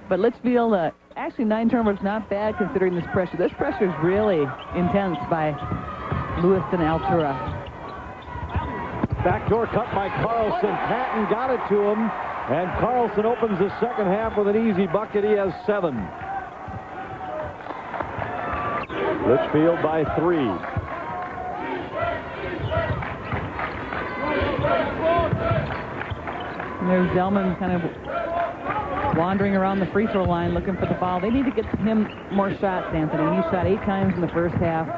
But Litchfield, actually 9 turnovers, not bad considering this pressure. This pressure is really intense by Lewiston Altura. Backdoor cut by Carlson. Patton got it to him, and Carlson opens the second half with an easy bucket. He has 7. Litchfield by 3. And there's Zellman kind of wandering around the free throw line looking for the foul. They need to get him more shots, Anthony. He shot 8 times in the first half.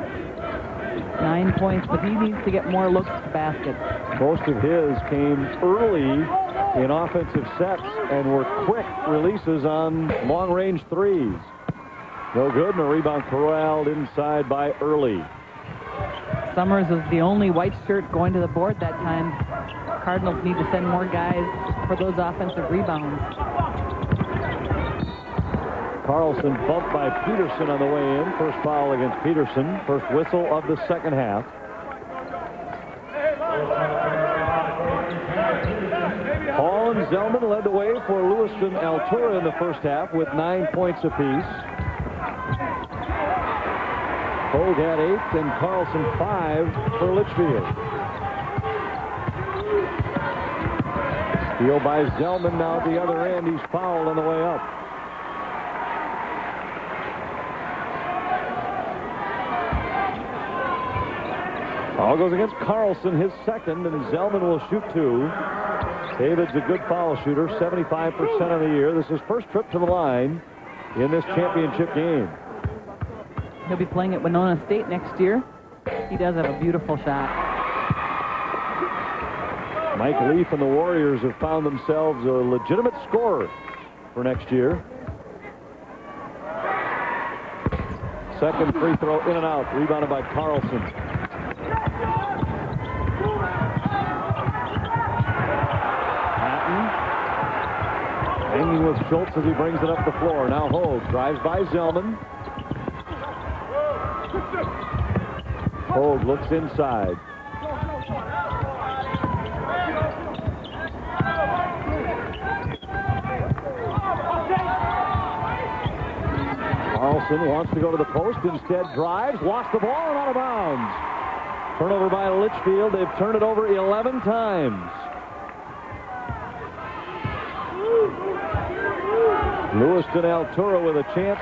9 points, but he needs to get more looks at the basket. Most of his came early in offensive sets and were quick releases on long-range threes. No good, and a rebound corralled inside by Early. Summers is the only white shirt going to the board that time. Cardinals need to send more guys for those offensive rebounds. Carlson bumped by Peterson on the way in. First foul against Peterson. First whistle of the second half. Hall and Zellman led the way for Lewiston Altura in the first half with 9 points apiece. Hogue had 8 and Carlson 5 for Litchfield. Steal by Zellman now at the other end. He's fouled on the way up. Foul goes against Carlson, his second, and Zellman will shoot 2. David's a good foul shooter, 75% of the year. This is his first trip to the line in this championship game. He'll be playing at Winona State next year. He does have a beautiful shot. Mike Leaf and the Warriors have found themselves a legitimate scorer for next year. Second free throw in and out, rebounded by Carlson. Patton hanging with Schultz as he brings it up the floor. Now Hogue drives by Zellman. Hogue looks inside. Carlson wants to go to the post, instead drives, lost the ball and out of bounds. Turnover by Litchfield. They've turned it over 11 times. Lewiston Altura with a chance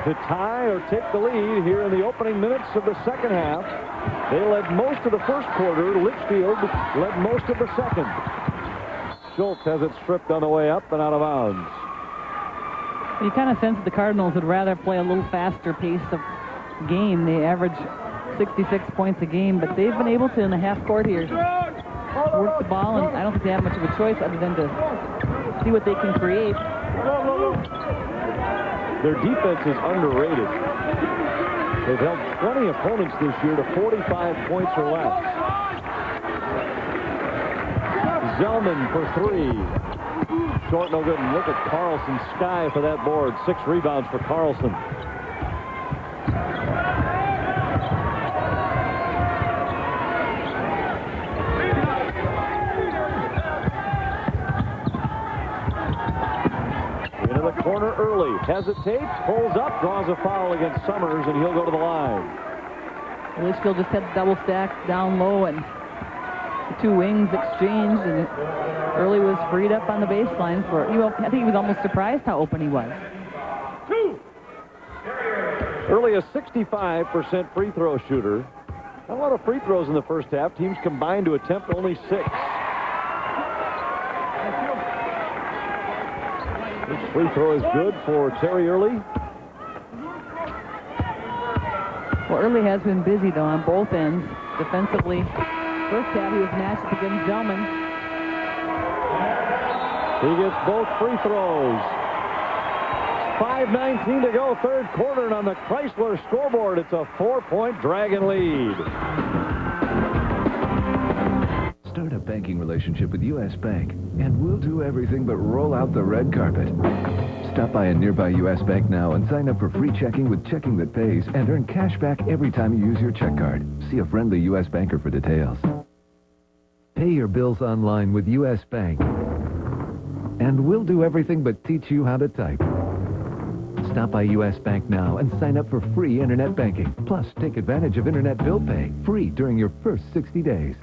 to tie or take the lead here in the opening minutes of the second half. They led most of the first quarter. Litchfield led most of the second. Schultz has it stripped on the way up and out of bounds. You kind of sense that the Cardinals would rather play a little faster pace of game. They average 66 points a game, but they've been able to, in the half court here, work the ball, and I don't think they have much of a choice other than to see what they can create. Their defense is underrated. They've held 20 opponents this year to 45 points or less. Zellman for 3. Short, no good. And look at Carlson's sky for that board. 6 rebounds for Carlson. Into the corner early. Hesitates, pulls up, draws a foul against Summers, and he'll go to the line. Litchfield just had the double stack down low, and the 2 wings exchanged, and Early was freed up on the baseline for, I think he was almost surprised how open he was. Early a 65% free throw shooter. Not a lot of free throws in the first half. Teams combined to attempt only 6. This free throw is good for Terry Early. Well, Early has been busy, though, on both ends. Defensively, first half he was matched up against Zellman. He gets both free throws. 5:19 to go, third quarter, and on the Chrysler scoreboard, it's a 4-point Dragon lead. Start a banking relationship with U.S. Bank, and we'll do everything but roll out the red carpet. Stop by a nearby U.S. Bank now and sign up for free checking with Checking That Pays and earn cash back every time you use your check card. See a friendly U.S. banker for details. Pay your bills online with U.S. Bank. And we'll do everything but teach you how to type. Stop by U.S. Bank now and sign up for free internet banking. Plus, take advantage of internet bill pay, free during your first 60 days.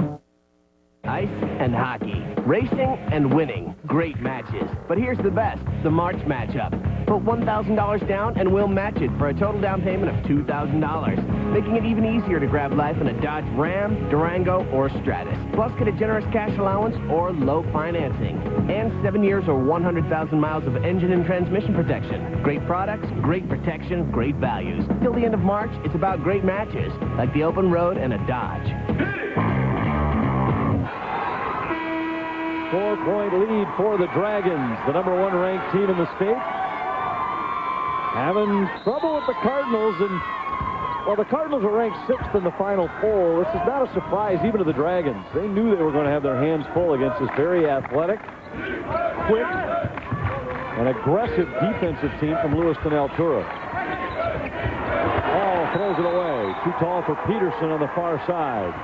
Ice and hockey, racing and winning, great matches. But here's the best, the March matchup. Put $1,000 down and we'll match it for a total down payment of $2,000, making it even easier to grab life in a Dodge Ram, Durango, or Stratus. Plus, get a generous cash allowance or low financing. And 7 years or 100,000 miles of engine and transmission protection. Great products, great protection, great values. Till the end of March, it's about great matches, like the open road and a Dodge. 4-point lead for the Dragons, the #1 ranked team in the state. Having trouble with the Cardinals, and well, the Cardinals are ranked 6th in the final poll. This is not a surprise even to the Dragons. They knew they were going to have their hands full against this very athletic, quick, and aggressive defensive team from Lewiston, Altura. Hall throws it away. Too tall for Peterson on the far side.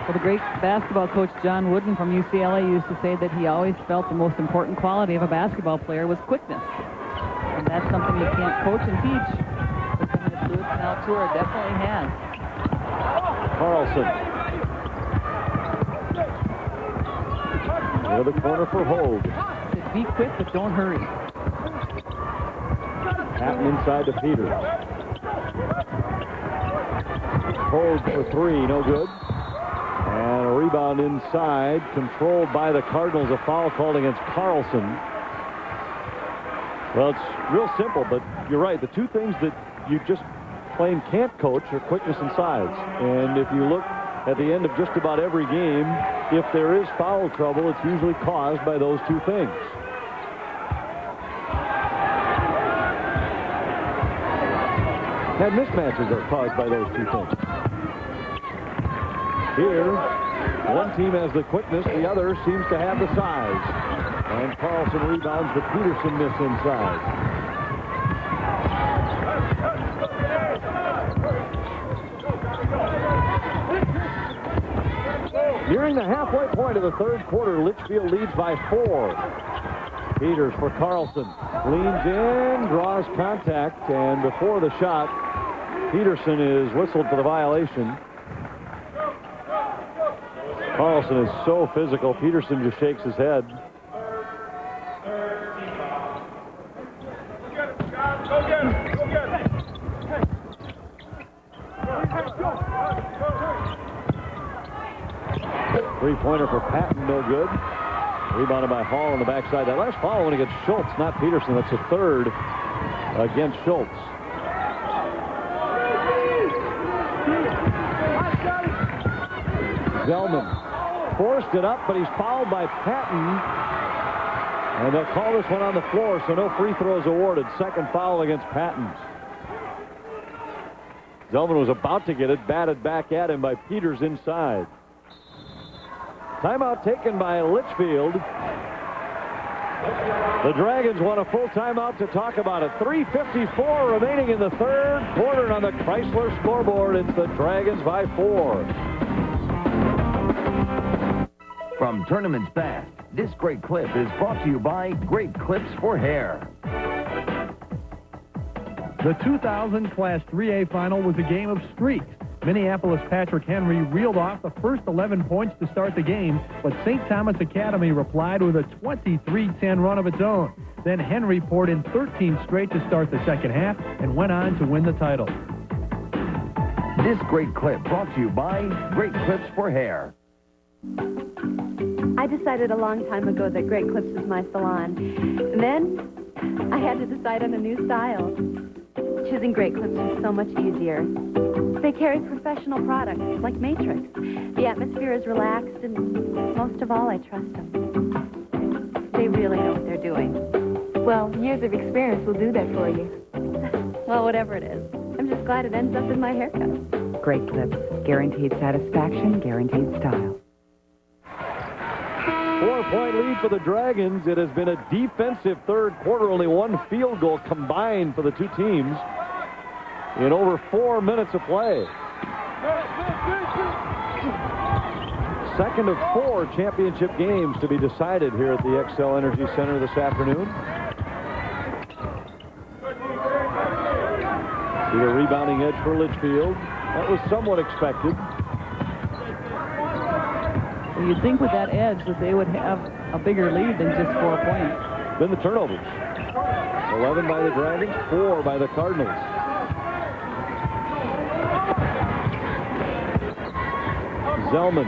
Well, the great basketball coach John Wooden from UCLA used to say that he always felt the most important quality of a basketball player was quickness. And that's something you can't coach and teach. But something that Lewiston Altura definitely has. Carlson. Near the corner for Hogue. Said, be quick, but don't hurry. Patton inside to Peters. Hogue for 3, no good. And a rebound inside, controlled by the Cardinals. A foul called against Carlson. Well, it's real simple, but you're right. The two things that you just plain can't coach are quickness and size. And if you look at the end of just about every game, if there is foul trouble, it's usually caused by those two things. And mismatches are caused by those two things. Here, one team has the quickness, the other seems to have the size. And Carlson rebounds, but Peterson missed inside. Nearing the halfway point of the third quarter, Litchfield leads by 4. Peters for Carlson. Leans in, draws contact, and before the shot, Peterson is whistled for the violation. Carlson is so physical. Peterson just shakes his head. Three-pointer for Patton, no good. Rebounded by Hall on the backside. That last foul went against Schultz, not Peterson. That's the third against Schultz. Zellman forced it up, but he's fouled by Patton. And they'll call this one on the floor, so no free throws awarded. Second foul against Patton. Zellman was about to get it, batted back at him by Peters inside. Timeout taken by Litchfield. The Dragons want a full timeout to talk about it. 3:54 remaining in the third quarter, and on the Chrysler scoreboard, it's the Dragons by 4. From Tournaments Past, this great clip is brought to you by Great Clips for Hair. The 2000 Class 3A final was a game of streaks. Minneapolis Patrick Henry reeled off the first 11 points to start the game, but St. Thomas Academy replied with a 23-10 run of its own. Then Henry poured in 13 straight to start the second half and went on to win the title. This great clip brought to you by Great Clips for Hair. I decided a long time ago that Great Clips was my salon. And then I had to decide on a new style. Choosing Great Clips was so much easier. They carry professional products like Matrix. The atmosphere is relaxed, and most of all, I trust them. They really know what they're doing. Well, years of experience will do that for you. Well, whatever it is, I'm just glad it ends up in my haircut. Great Clips. Guaranteed satisfaction, guaranteed style. 24-point lead for the Dragons. It has been a defensive third quarter, only one field goal combined for the two teams in over 4 minutes of play. Second of 4 championship games to be decided here at the Xcel Energy Center this afternoon. See the rebounding edge for Litchfield. That was somewhat expected. Well, you'd think with that edge that they would have a bigger lead than just 4 points. Then the turnovers. 11 by the Dragons, 4 by the Cardinals. Zellman.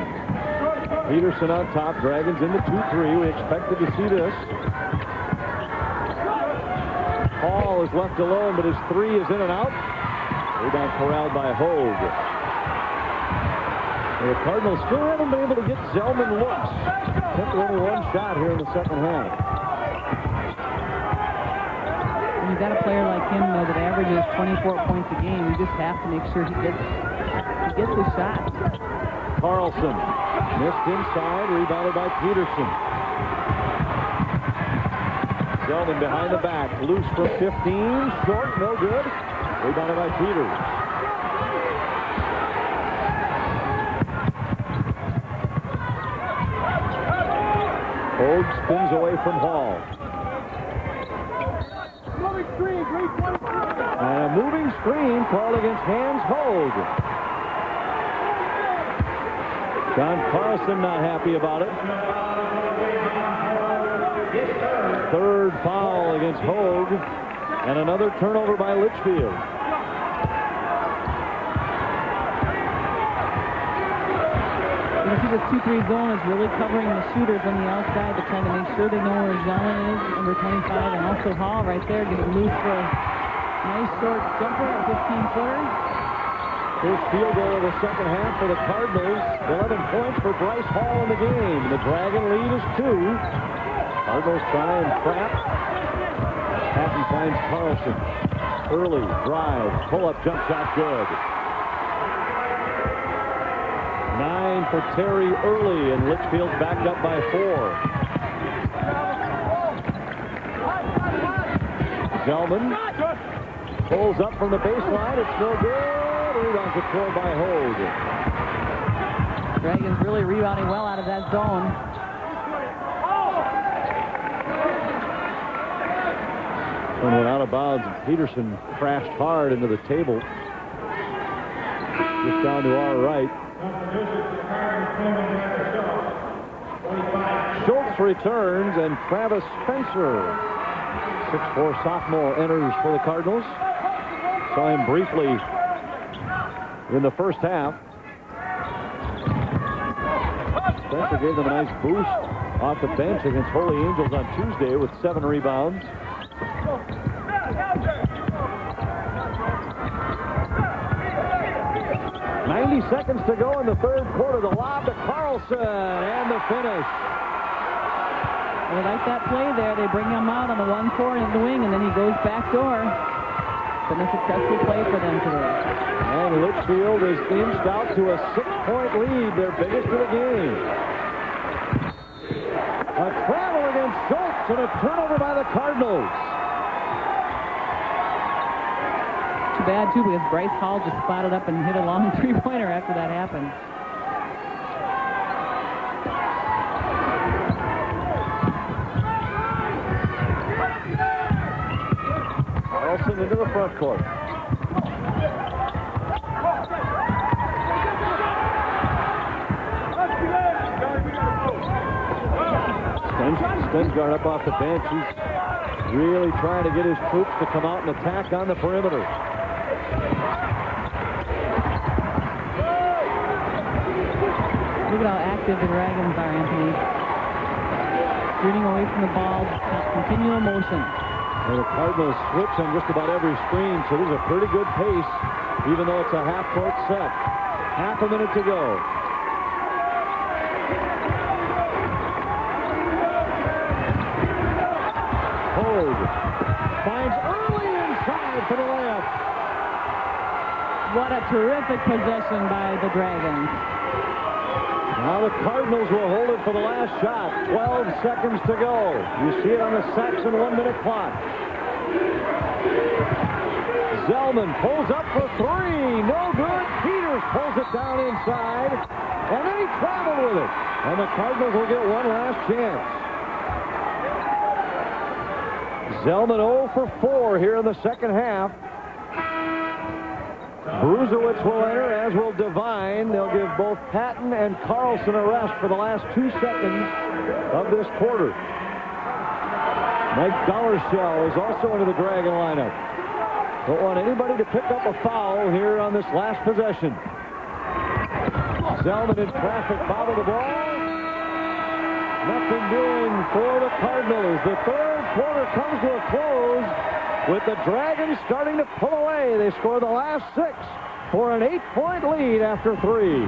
Peterson on top. Dragons into 2-3. We expected to see this. Hall is left alone, but his 3 is in and out. Rebound corralled by Hogue. The Cardinals still haven't been able to get Zellman looks. Simply only one shot here in the second half. When you've got a player like him, though, that averages 24 points a game, you just have to make sure he gets his shots. Carlson missed inside, rebounded by Peterson. Zellman behind the back, loose from 15, short, no good. Rebounded by Peters. Hogue spins away from Hall. And a moving screen called against Hans Hogue. John Carlson not happy about it. Third foul against Hogue. And another turnover by Litchfield. You see this 2-3 zone is really covering the shooters on the outside. They're trying to make sure they know where Zellman is, number 25, and also Hall right there getting loose for a nice short jumper, a 15-footer. First field goal of the second half for the Cardinals. 11 points for Bryce Hall in the game. The Dragon lead is 2. Cardinals try and trap. Patton finds Carlson. Early drive, pull-up jump shot, good. 9 for Terry Early, and Litchfield's backed up by 4. Zellman pulls up from the baseline. It's no good. Rebound controlled by Hogue. Dragons really rebounding well out of that zone. One went out of bounds, and Peterson crashed hard into the table. Just down to our right. Schultz returns, and Travis Spencer, 6'4" sophomore, enters for the Cardinals. Saw him briefly in the first half. Spencer gave them a nice boost off the bench against Holy Angels on Tuesday with 7 rebounds. .90 seconds to go in the third quarter. The lob to Carlson, and the finish. They like that play there. They bring him out on the 1-4 in the wing, and then he goes back door. It's been a successful play for them today. And Litchfield is inched out to a 6-point lead, their biggest of the game. A travel against Schultz, and a turnover by the Cardinals. Too bad, too, because Bryce Hall just spotted up and hit a long three-pointer after that happened. Carlson into the front court. Stensgaard up off the bench. He's really trying to get his troops to come out and attack on the perimeter. Look at how active the Dragons are, Anthony. Screening away from the ball, continual motion. Well, the Cardinals switch on just about every screen, so this is a pretty good pace, even though it's a half-court set. Half a minute to go. Hogue finds Early inside for the layup. What a terrific possession by the Dragons. Now the Cardinals will hold it for the last shot. 12 seconds to go. You see it on the Saxon 1-minute clock. Zellman pulls up for three. No good. Peters pulls it down inside. And then he traveled with it. And the Cardinals will get one last chance. Zellman 0 for 4 here in the second half. Bruzewicz will enter, as will Devine. They'll give both Patton and Carlson a rest for the last 2 seconds of this quarter. Mike Dollarshell is also into the Dragon lineup. Don't want anybody to pick up a foul here on this last possession. Zellman in traffic, bobble the ball. Nothing doing for the Cardinals. The third quarter comes to a close with the Dragons starting to pull away. They score the last 6 for an 8-point lead after 3.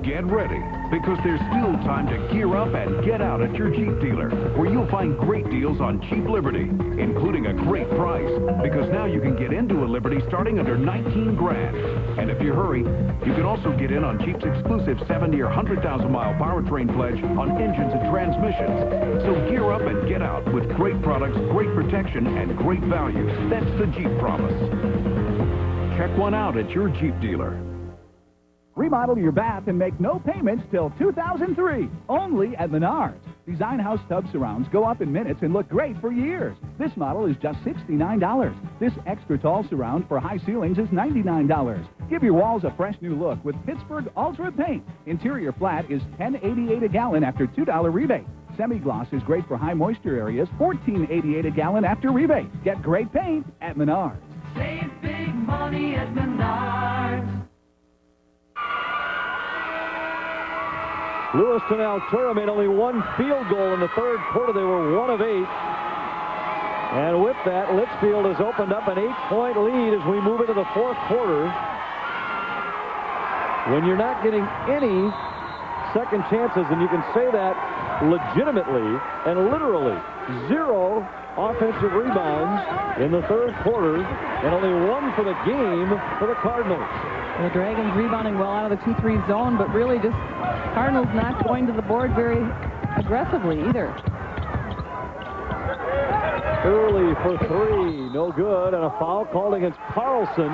Get ready, because there's still time to gear up and get out at your Jeep dealer, where you'll find great deals on Jeep Liberty, including a great price, because now you can get into a Liberty starting under $19 grand. And if you hurry, you can also get in on Jeep's exclusive 70 or 100,000-mile powertrain pledge on engines and transmissions. So gear up and get out with great products, great protection, and great value. That's the Jeep promise. Check one out at your Jeep dealer. Remodel your bath and make no payments till 2003. Only at Menards. Design house tub surrounds go up in minutes and look great for years. This model is just $69. This extra tall surround for high ceilings is $99. Give your walls a fresh new look with Pittsburgh Ultra Paint. Interior flat is $10.88 a gallon after $2 rebate. Semi-gloss is great for high moisture areas, $14.88 a gallon after rebate. Get great paint at Menards. Save big money at Menards. Lewiston Altura made only 1 field goal in the third quarter. They were 1 of 8. And with that, Litchfield has opened up an 8-point lead as we move into the fourth quarter. When you're not getting any second chances, and you can say that legitimately and literally, 0 offensive rebounds in the third quarter, and only 1 for the game for the Cardinals. The Dragons rebounding well out of the 2-3 zone, but really just Cardinals not going to the board very aggressively either. Early for 3, no good, and a foul called against Carlson.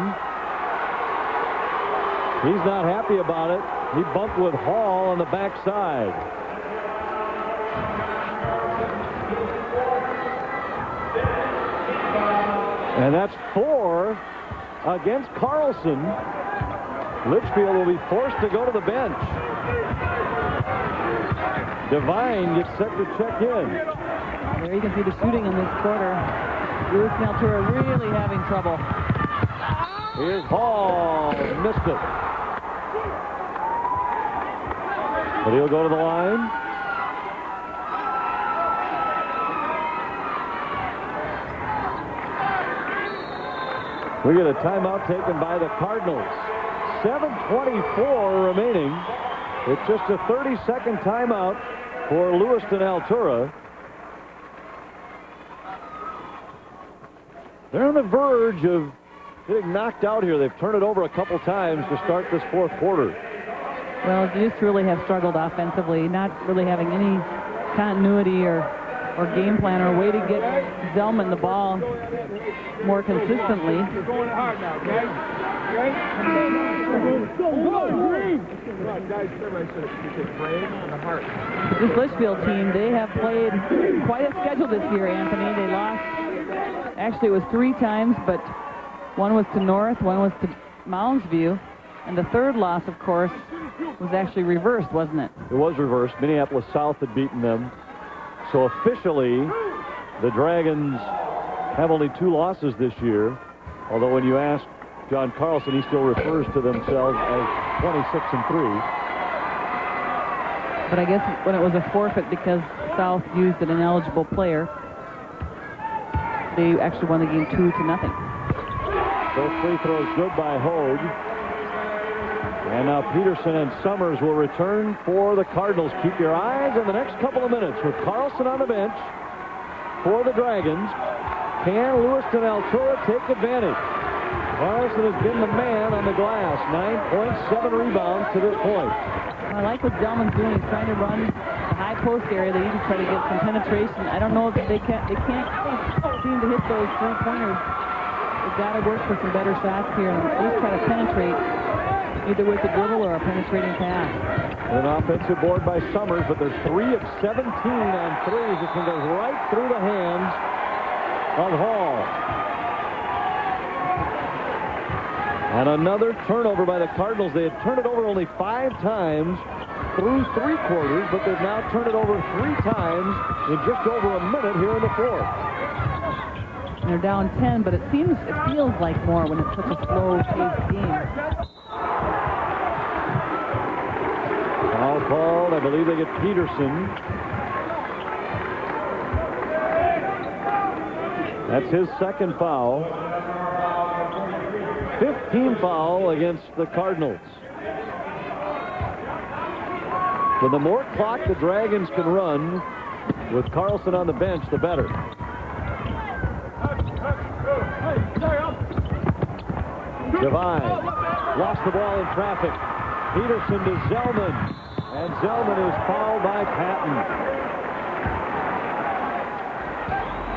He's not happy about it. He bumped with Hall on the backside. And that's 4 against Carlson. Litchfield will be forced to go to the bench. Devine gets set to check in. There you can see the shooting in this quarter. Lewiston Altura really having trouble. Here's Hall. Missed it. But he'll go to the line. We get a timeout taken by the Cardinals. 7:24 remaining. It's just a 30-second timeout for Lewiston Altura. They're on the verge of getting knocked out here. They've turned it over a couple times to start this fourth quarter. Well, they just really have struggled offensively, not really having any continuity or game plan or way to get Zellman the ball more consistently. You're going hard now, guys. This Litchfield team, they have played quite a schedule this year, Anthony. They lost, actually it was 3 times, but one was to North, one was to Mounds View, and the third loss, of course, was actually reversed, wasn't it? It was reversed. Minneapolis South had beaten them. So officially, the Dragons have only 2 losses this year, although when you ask John Carlson, he still refers to themselves as 26-3. But I guess when it was a forfeit because South used an ineligible player, they actually won the game 2-0. Both free throws good by Hogue. And now Peterson and Summers will return for the Cardinals. Keep your eyes on the next couple of minutes with Carlson on the bench for the Dragons. Can Lewiston Altura take advantage? Carlson has been the man on the glass. 9.7 rebounds to this point. I like what Zellman's doing. He's trying to run the high post area. They need to try to get some penetration. I don't know if they can't seem to hit those three-pointers. They've got to work for some better shots here and at least try to penetrate either with a dribble or a penetrating pass. An offensive board by Summers, but there's 3 of 17 on threes. This one goes right through the hands of Hall. And another turnover by the Cardinals. They had turned it over only 5 times through 3 quarters, but they've now turned it over 3 times in just over a minute here in the fourth. And they're down 10, but it feels like more when it's such a slow-paced game. Foul called. I believe they get Peterson. That's his second foul. 15 foul against the Cardinals. With the more clock the Dragons can run, with Carlson on the bench, the better. Devine lost the ball in traffic. Peterson to Zellman, and Zellman is fouled by Patton.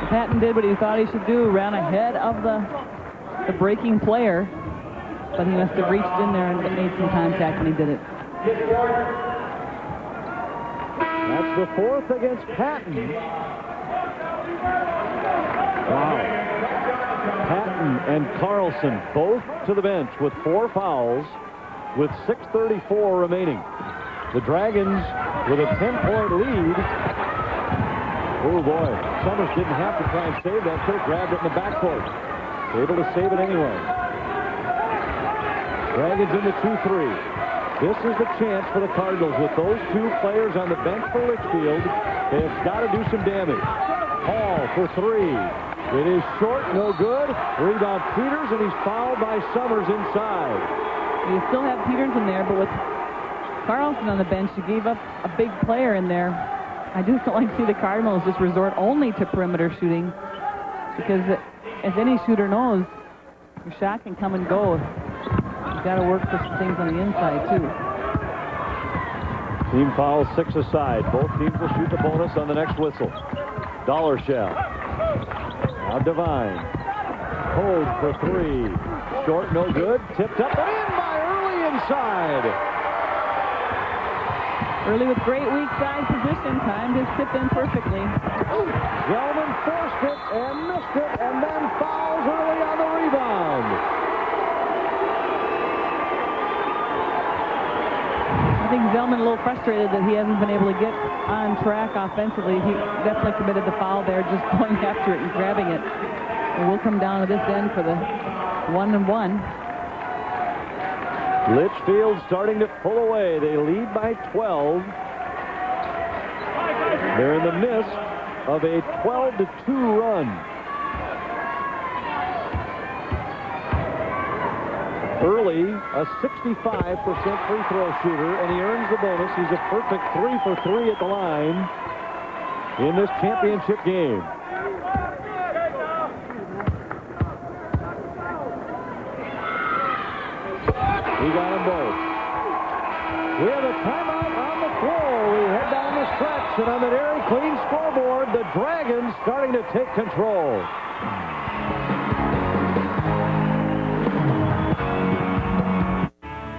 Patton did what he thought he should do, ran ahead of the breaking player, but he must have reached in there and made some contact when he did it. That's the 4th against Patton. Wow. Patton and Carlson both to the bench with 4 fouls with 6:34 remaining. The Dragons with a 10-point lead. Oh boy, Summers didn't have to try and save that. Could have grabbed it in the backcourt. Able to save it anyway. Dragons in the 2-3. This is the chance for the Cardinals. With those 2 players on the bench for Litchfield, they have got to do some damage. Hall for 3. It is short, no good. Rebound Peters, and he's fouled by Summers inside. You still have Peters in there, but with Carlson on the bench, you gave up a big player in there. I just don't like to see the Cardinals just resort only to perimeter shooting, because as any shooter knows, your shot can come and go. You've got to work for some things on the inside, too. Team foul 6 aside. Both teams will shoot the bonus on the next whistle. Dollar Shell. Now Devine. Hold for 3. Short, no good. Tipped up and in by Early inside. Early with great weak side position. Time to tip in perfectly. Zellman forced it and missed it, and then fouls Early on the rebound. I think Zellman a little frustrated that he hasn't been able to get on track offensively. He definitely committed the foul there, just going after it and grabbing it. And we'll come down to this end for the 1-1. Litchfield starting to pull away. They lead by 12. They're in the midst of a 12-2 run. Early, a 65% free throw shooter, and he earns the bonus. He's a perfect 3 for 3 at the line in this championship game. He got them both. We have a timeout on the floor. We head down the stretch, and on the Dairy Clean scoreboard, the Dragons starting to take control.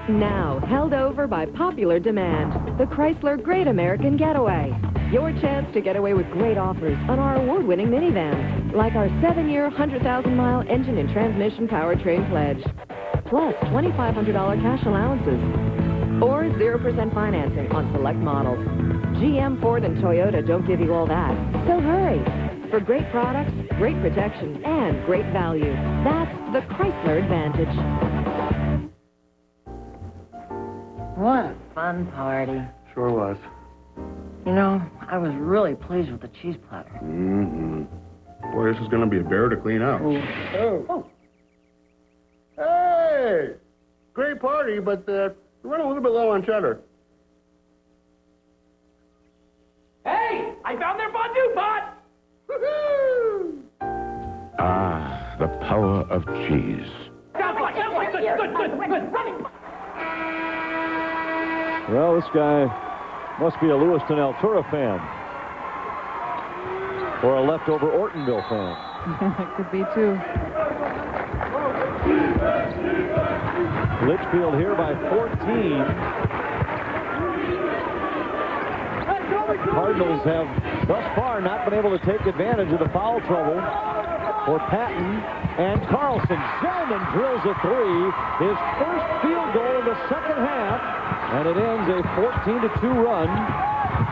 Now, held over by popular demand, the Chrysler Great American Getaway. Your chance to get away with great offers on our award-winning minivans, like our 7-year, 100,000-mile engine and transmission powertrain pledge, plus $2,500 cash allowances, or 0% financing on select models. GM, Ford, and Toyota don't give you all that, so hurry. For great products, great protection, and great value. That's the Chrysler Advantage. What a fun party. Sure was. You know, I was really pleased with the cheese platter. Mm-hmm. Boy, this is going to be a bear to clean out. Oh. Hey! Great party, but we're running a little bit low on cheddar. Hey! I found their fondue pot! Ah, the power of cheese. Stop Well, this guy must be a Lewiston Altura fan. Or a leftover Ortonville fan. It could be, too. Litchfield here by 14. Cardinals have thus far not been able to take advantage of the foul trouble for Patton and Carlson. Zellman drills a three, his first field goal of the second half, and it ends a 14-2 run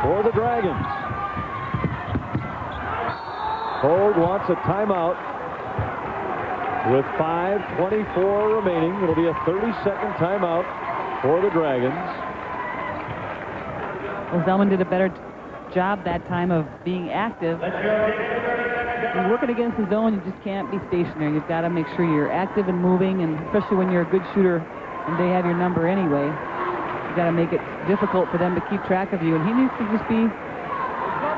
for the Dragons. Hogue wants a timeout with 5:24 remaining. It'll be a 30-second timeout for the Dragons. Well, Zellman did a better job that time of being active. When you're working against the zone, you just can't be stationary. You've got to make sure you're active and moving, and especially when you're a good shooter and they have your number anyway, you've got to make it difficult for them to keep track of you. And he needs to just be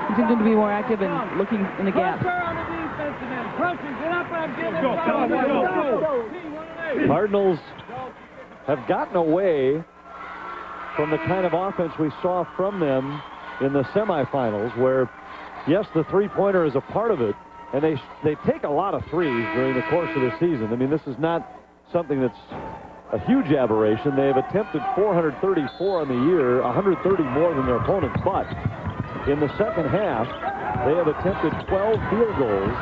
continue to be more active and looking in the gaps. Cardinals have gotten away from the kind of offense we saw from them in the semifinals, where, yes, the three-pointer is a part of it, and they take a lot of threes during the course of the season. I mean, this is not something that's a huge aberration. They have attempted 434 on the year, 130 more than their opponents, but in the second half, they have attempted 12 field goals,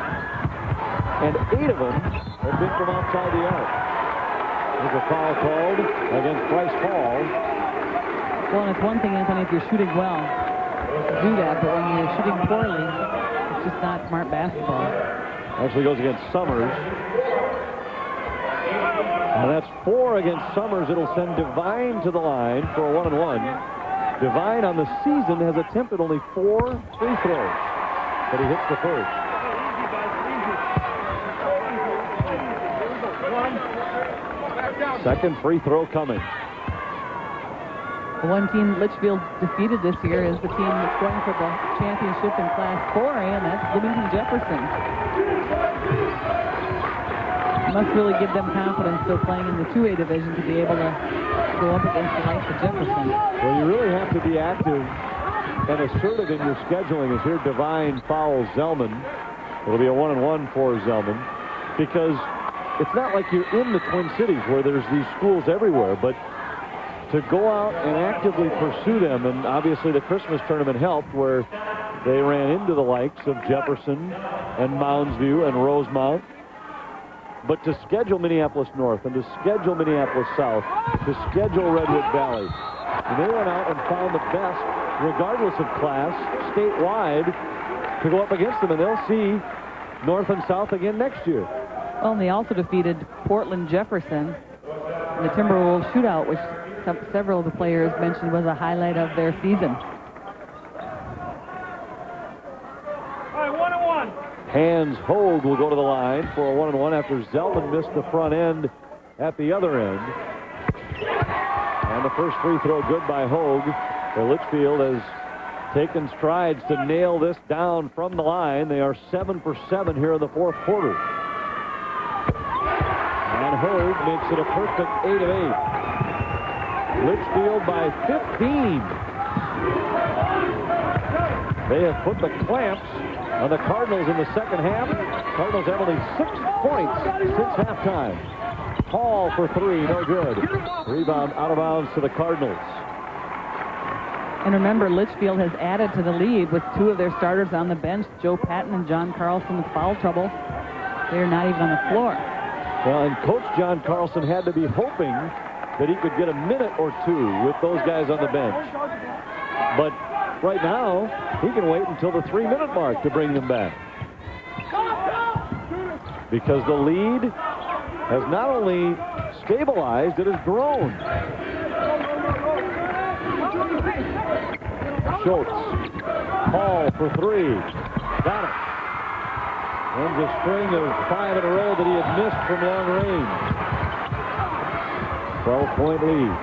and 8 of them have been from outside the arc. There's a foul called against Bryce Hall. Well, and it's one thing, Anthony, if you're shooting well, to do that, but when you're shooting poorly, it's just not smart basketball. Actually goes against Summers. And that's 4 against Summers. It'll send Devine to the line for a 1-and-1. Devine on the season has attempted only 4 free throws, but he hits the first. Second free throw coming. The one team Litchfield defeated this year is the team that's going for the championship in Class 4A, and that's Bloomington Jefferson. Must really give them confidence still playing in the 2A division to be able to go up against the likes of Jefferson. Well, you really have to be active and assertive in your scheduling. As here, Devine fouls Zellman. It'll be a 1-and-1 for Zellman, because it's not like you're in the Twin Cities where there's these schools everywhere, but to go out and actively pursue them, and obviously the Christmas tournament helped, where they ran into the likes of Jefferson and Mounds View and Rosemount. But to schedule Minneapolis North and to schedule Minneapolis South, to schedule Redwood Valley, and they went out and found the best, regardless of class, statewide, to go up against them, and they'll see North and South again next year. Well, and they also defeated Portland Jefferson in the Timberwolves shootout, which several of the players mentioned was a highlight of their season. All right, 1-and-1. Hans Hogue will go to the line for a 1-and-1 after Zellman missed the front end at the other end. And the first free throw good by Hogue. So Litchfield has taken strides to nail this down from the line. They are 7 for 7 here in the fourth quarter. And Hogue makes it a perfect 8 of 8. Litchfield by 15. They have put the clamps on the Cardinals in the second half. Cardinals have only 6 points since halftime. Hall for 3, no good. Rebound out of bounds to the Cardinals. And remember, Litchfield has added to the lead with 2 of their starters on the bench, Joe Patton and John Carlson, with foul trouble. They're not even on the floor. Well, and Coach John Carlson had to be hoping that he could get a minute or 2 with those guys on the bench. But right now, he can wait until the 3-minute mark to bring them back. Because the lead has not only stabilized, it has grown. Schultz. Hall for 3. Got it. And a string of 5 in a row that he had missed from long range. 12-point lead.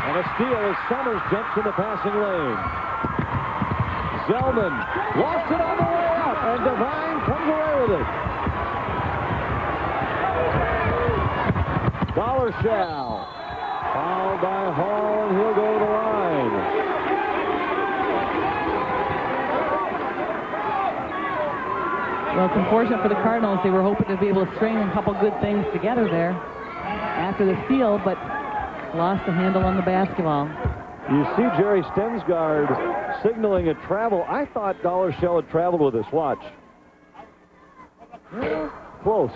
And a steal as Summers jumps in the passing lane. Zellman lost it on the way up, and Devine comes away with it. Dollar Shell. Fouled by Hall, and he'll go to the line. Well, it's unfortunate for the Cardinals. They were hoping to be able to string a couple good things together there after the steal, but lost the handle on the basketball. You see Jerry Stensgaard signaling a travel. I thought Dollar Shell had traveled with us. Watch. Close.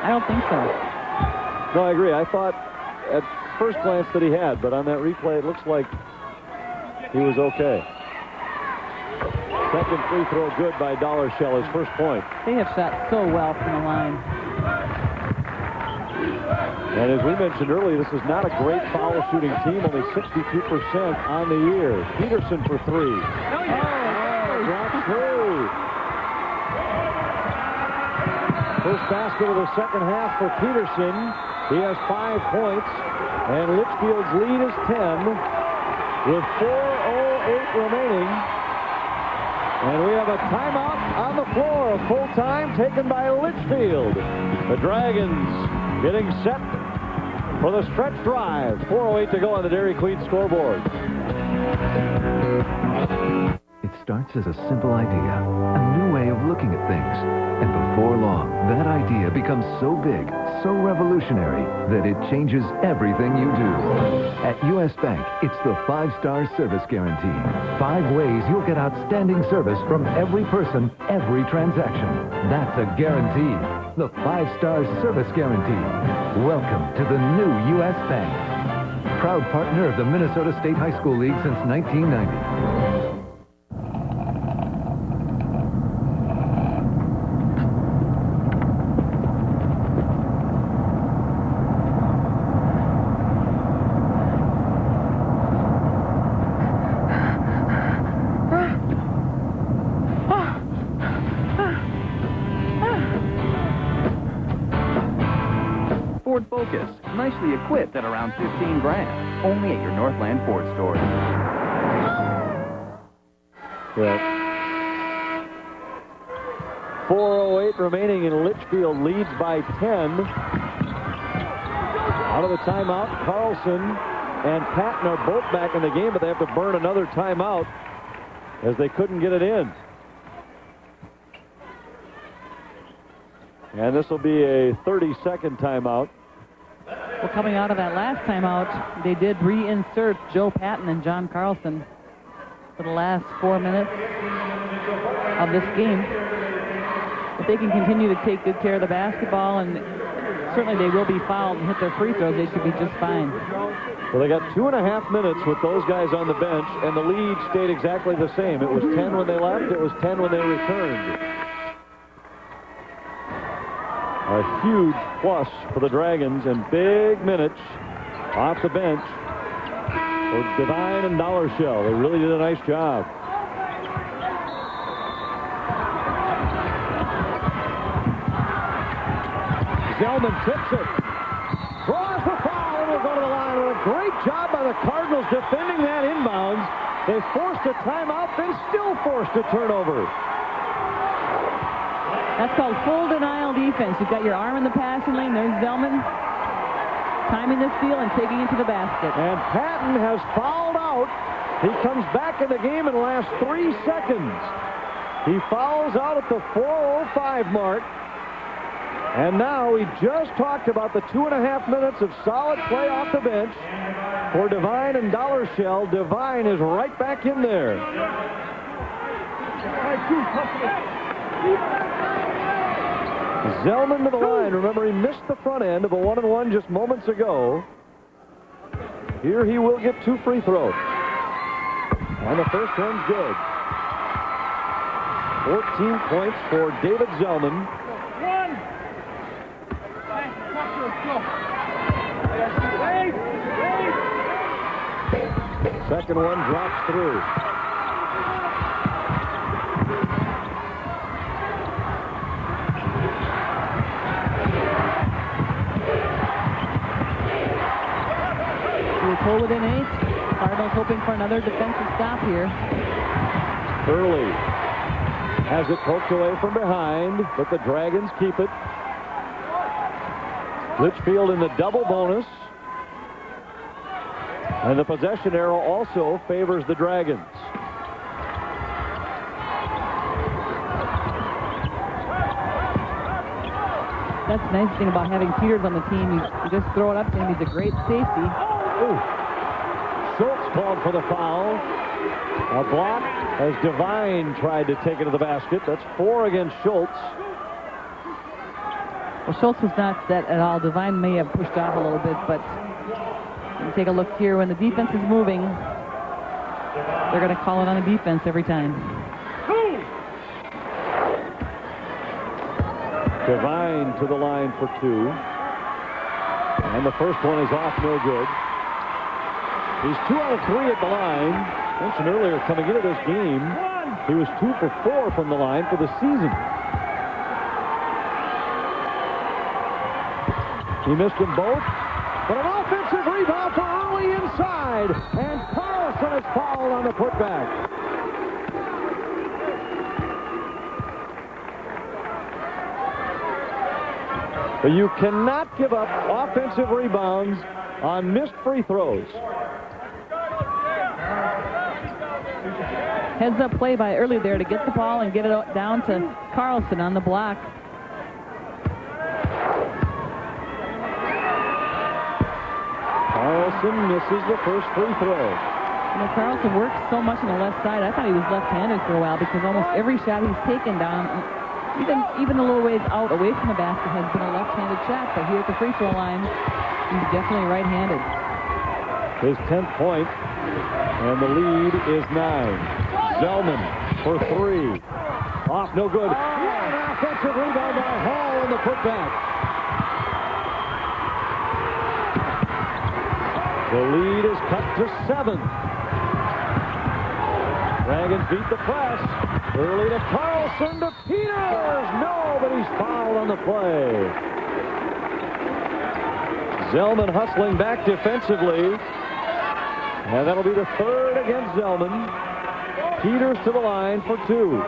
I don't think so. No, I agree. I thought at first glance that he had, but on that replay it looks like he was okay. Second free throw good by Dollar Shell, his first point. They have shot so well from the line. And as we mentioned earlier, this is not a great foul shooting team, only 62% on the year. Peterson for three. Drops through. First basket of the second half for Peterson. He has 5 points, and Litchfield's lead is 10 with 4:08 remaining. And we have a timeout on the floor, a full time taken by Litchfield. The Dragons getting set for the stretch drive. 4:08 to go on the Dairy Queen scoreboard. It starts as a simple idea, a new way of looking at things. And before long, that idea becomes so big, so revolutionary, that it changes everything you do. At U.S. Bank, it's the 5-star service guarantee. 5 ways you'll get outstanding service from every person, every transaction. That's a guarantee. The 5-star service guarantee. Welcome to the new U.S. Bank. Proud partner of the Minnesota State High School League since 1990. Ford Focus, nicely equipped at around $15 grand, only at your Northland Ford store. Yeah. 4:08 remaining, and Litchfield leads by 10. Out of the timeout, Carlson and Patton are both back in the game, but they have to burn another timeout as they couldn't get it in. And this will be a 30-second timeout. Well, coming out of that last timeout, they did reinsert Joe Patton and John Carlson for the last 4 minutes of this game. If they can continue to take good care of the basketball, and certainly they will be fouled and hit their free throws, they should be just fine. Well, they got 2.5 minutes with those guys on the bench, and the lead stayed exactly the same. It was 10 when they left. It was 10 when they returned. A huge plus for the Dragons, and big minutes off the bench for Devine and Dollar Shell. They really did a nice job. Zellman tips it. Draws the foul, and will go to the line. What a great job by the Cardinals defending that inbounds. They forced a timeout, then still forced a turnover. That's called full denial defense. You've got your arm in the passing lane. There's Zellman timing the steal and taking it to the basket. And Patton has fouled out. He comes back in the game in the last 3 seconds. He fouls out at the 4:05 mark. And now we just talked about the 2.5 minutes of solid play off the bench for Devine and Dollar Shell. Devine is right back in there. Zellman to the line. Remember, he missed the front end of a 1-and-1 just moments ago. Here he will get 2 free throws. And the first one's good. 14 points for David Zellman. Second one drops through. We're pulled within 8. Cardinals hoping for another defensive stop here. Early has it poked away from behind, but the Dragons keep it. Litchfield in the double bonus. And the possession arrow also favors the Dragons. That's the nice thing about having Peters on the team. You just throw it up to him. He's a great safety. Ooh. Schultz called for the foul. A block as Devine tried to take it to the basket. That's 4 against Schultz. Well, Schultz was not set at all. Devine may have pushed off a little bit, but you take a look here. When the defense is moving, they're going to call it on the defense every time. Devine to the line for 2. And the first one is off, no good. He's 2 out of 3 at the line. Mentioned earlier, coming into this game, he was 2 for 4 from the line for the season. He missed them both, but an offensive rebound for early inside, and Carlson is fouled on the putback. But you cannot give up offensive rebounds on missed free throws. Heads up play by early there to get the ball and get it down to Carlson on the block. Carlson misses the first free throw. You know, Carlson works so much on the left side. I thought he was left-handed for a while because almost every shot he's taken down, even a little ways out away from the basket, has been a left-handed shot. But here at the free throw line, he's definitely right-handed. His 10th point, and the lead is 9. Zellman for 3. Off, no good. An offensive rebound by Hall on the putback. The lead is cut to 7. Dragons beat the press. Early to Carlson, to Peters. No, but he's fouled on the play. Zellman hustling back defensively. And that'll be the 3rd against Zellman. Peters to the line for 2.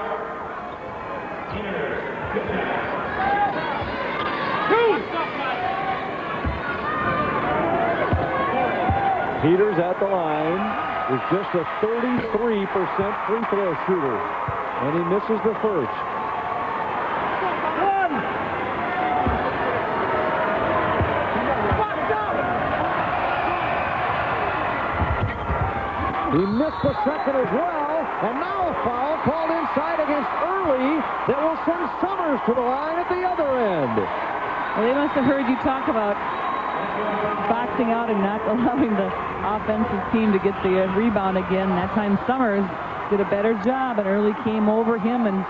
Peters at the line is just a 33% free throw shooter, and he misses the first. He missed the second as well, and now a foul called inside against Early that will send Summers to the line at the other end. Well, they must have heard you talk about boxing out and not allowing the offensive team to get the rebound again. That time Summers did a better job, and Early came over him and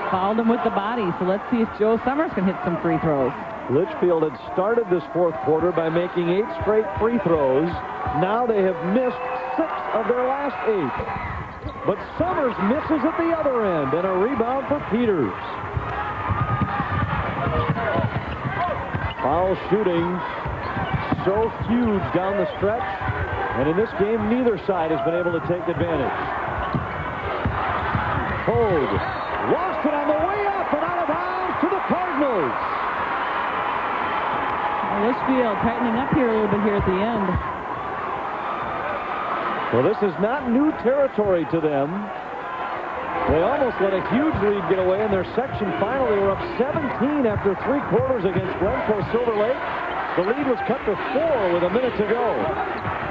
fouled him with the body. So let's see if Joe Summers can hit some free throws. Litchfield had started this 4th quarter by making 8 straight free throws. Now they have missed 6 of their last 8. But Summers misses at the other end, and a rebound for Peters. Foul shooting so huge down the stretch, and in this game neither side has been able to take advantage. Hogue lost it on the way up and out of bounds to the Cardinals. Litchfield tightening up here a little bit here at the end. Well, this is not new territory to them. They almost let a huge lead get away in their section final. They were up 17 after 3 quarters against Glencoe Silver Lake. The lead was cut to 4 with a minute to go.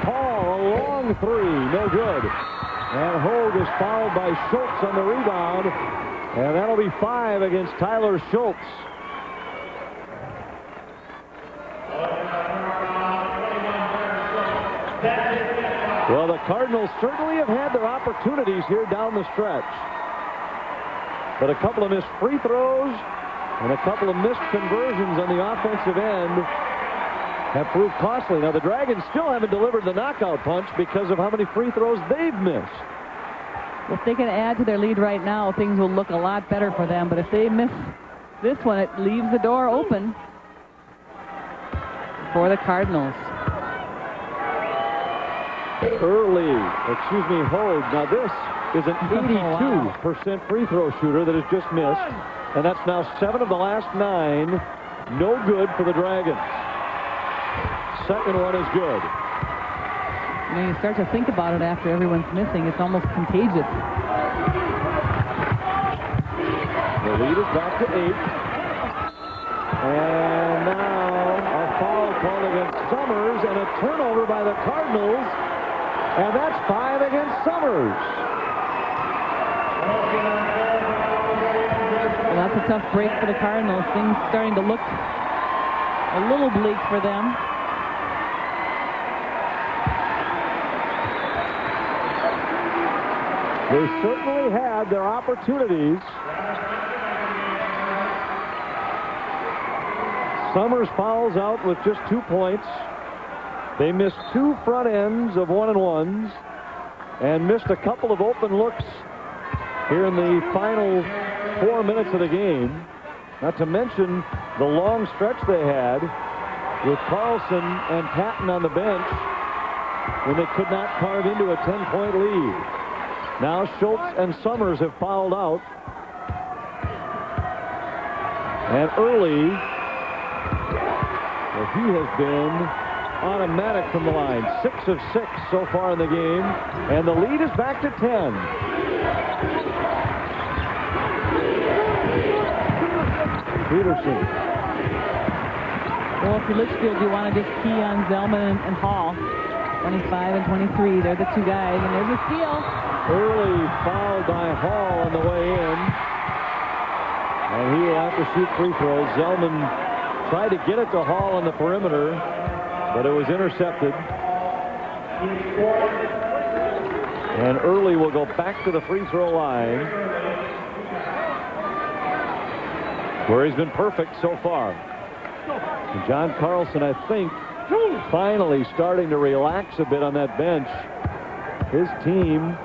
Hall, a long 3, no good. And Hogue is fouled by Schultz on the rebound. And that'll be 5 against Tyler Schultz. Well, the Cardinals certainly have had their opportunities here down the stretch. But a couple of missed free throws and a couple of missed conversions on the offensive end have proved costly. Now, the Dragons still haven't delivered the knockout punch because of how many free throws they've missed. If they can add to their lead right now, things will look a lot better for them. But if they miss this one, it leaves the door open for the Cardinals. Hogue. Now, this is an 82% free throw shooter that has just missed. And that's now 7 of the last 9. No good for the Dragons. second one is good. You know, you start to think about it after everyone's missing. It's almost contagious. The lead is back to 8. And now a foul called against Summers and a turnover by the Cardinals. And that's 5 against Summers. Well, that's a tough break for the Cardinals. Things starting to look a little bleak for them. They certainly had their opportunities. Summers fouls out with just 2 points. They missed 2 front ends of 1-and-1s and missed a couple of open looks here in the final 4 minutes of the game. Not to mention the long stretch they had with Carlson and Patton on the bench when they could not carve into a 10-point lead. Now Schultz and Summers have fouled out. And early, well, he has been automatic from the line. 6 of 6 so far in the game. And the lead is back to 10. Peterson. Well, if you're Litchfield, you want to just key on Zellman and Hall. 25 and 23, they're the 2 guys. And there's a steal. Early fouled by Hall on the way in. And he will have to shoot free throws. Zellman tried to get it to Hall on the perimeter, but it was intercepted. And Early will go back to the free throw line, where he's been perfect so far. And John Carlson, I think, finally starting to relax a bit on that bench. His team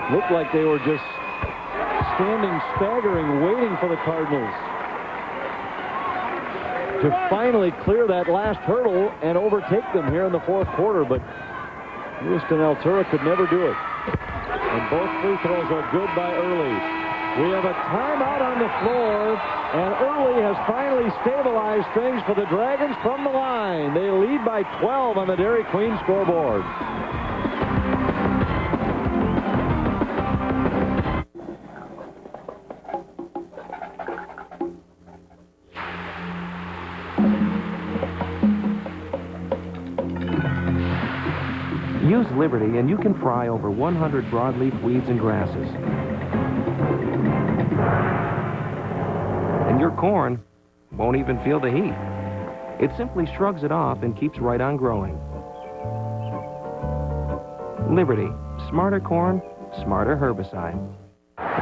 looked like they were just standing, staggering, waiting for the Cardinals to finally clear that last hurdle and overtake them here in the fourth quarter. But Lewiston Altura could never do it. And both free throws are good by Early. We have a timeout on the floor, and Early has finally stabilized things for the Dragons from the line. They lead by 12 on the Dairy Queen scoreboard. Use Liberty and you can fry over 100 broadleaf weeds and grasses. And your corn won't even feel the heat. It simply shrugs it off and keeps right on growing. Liberty, smarter corn, smarter herbicide.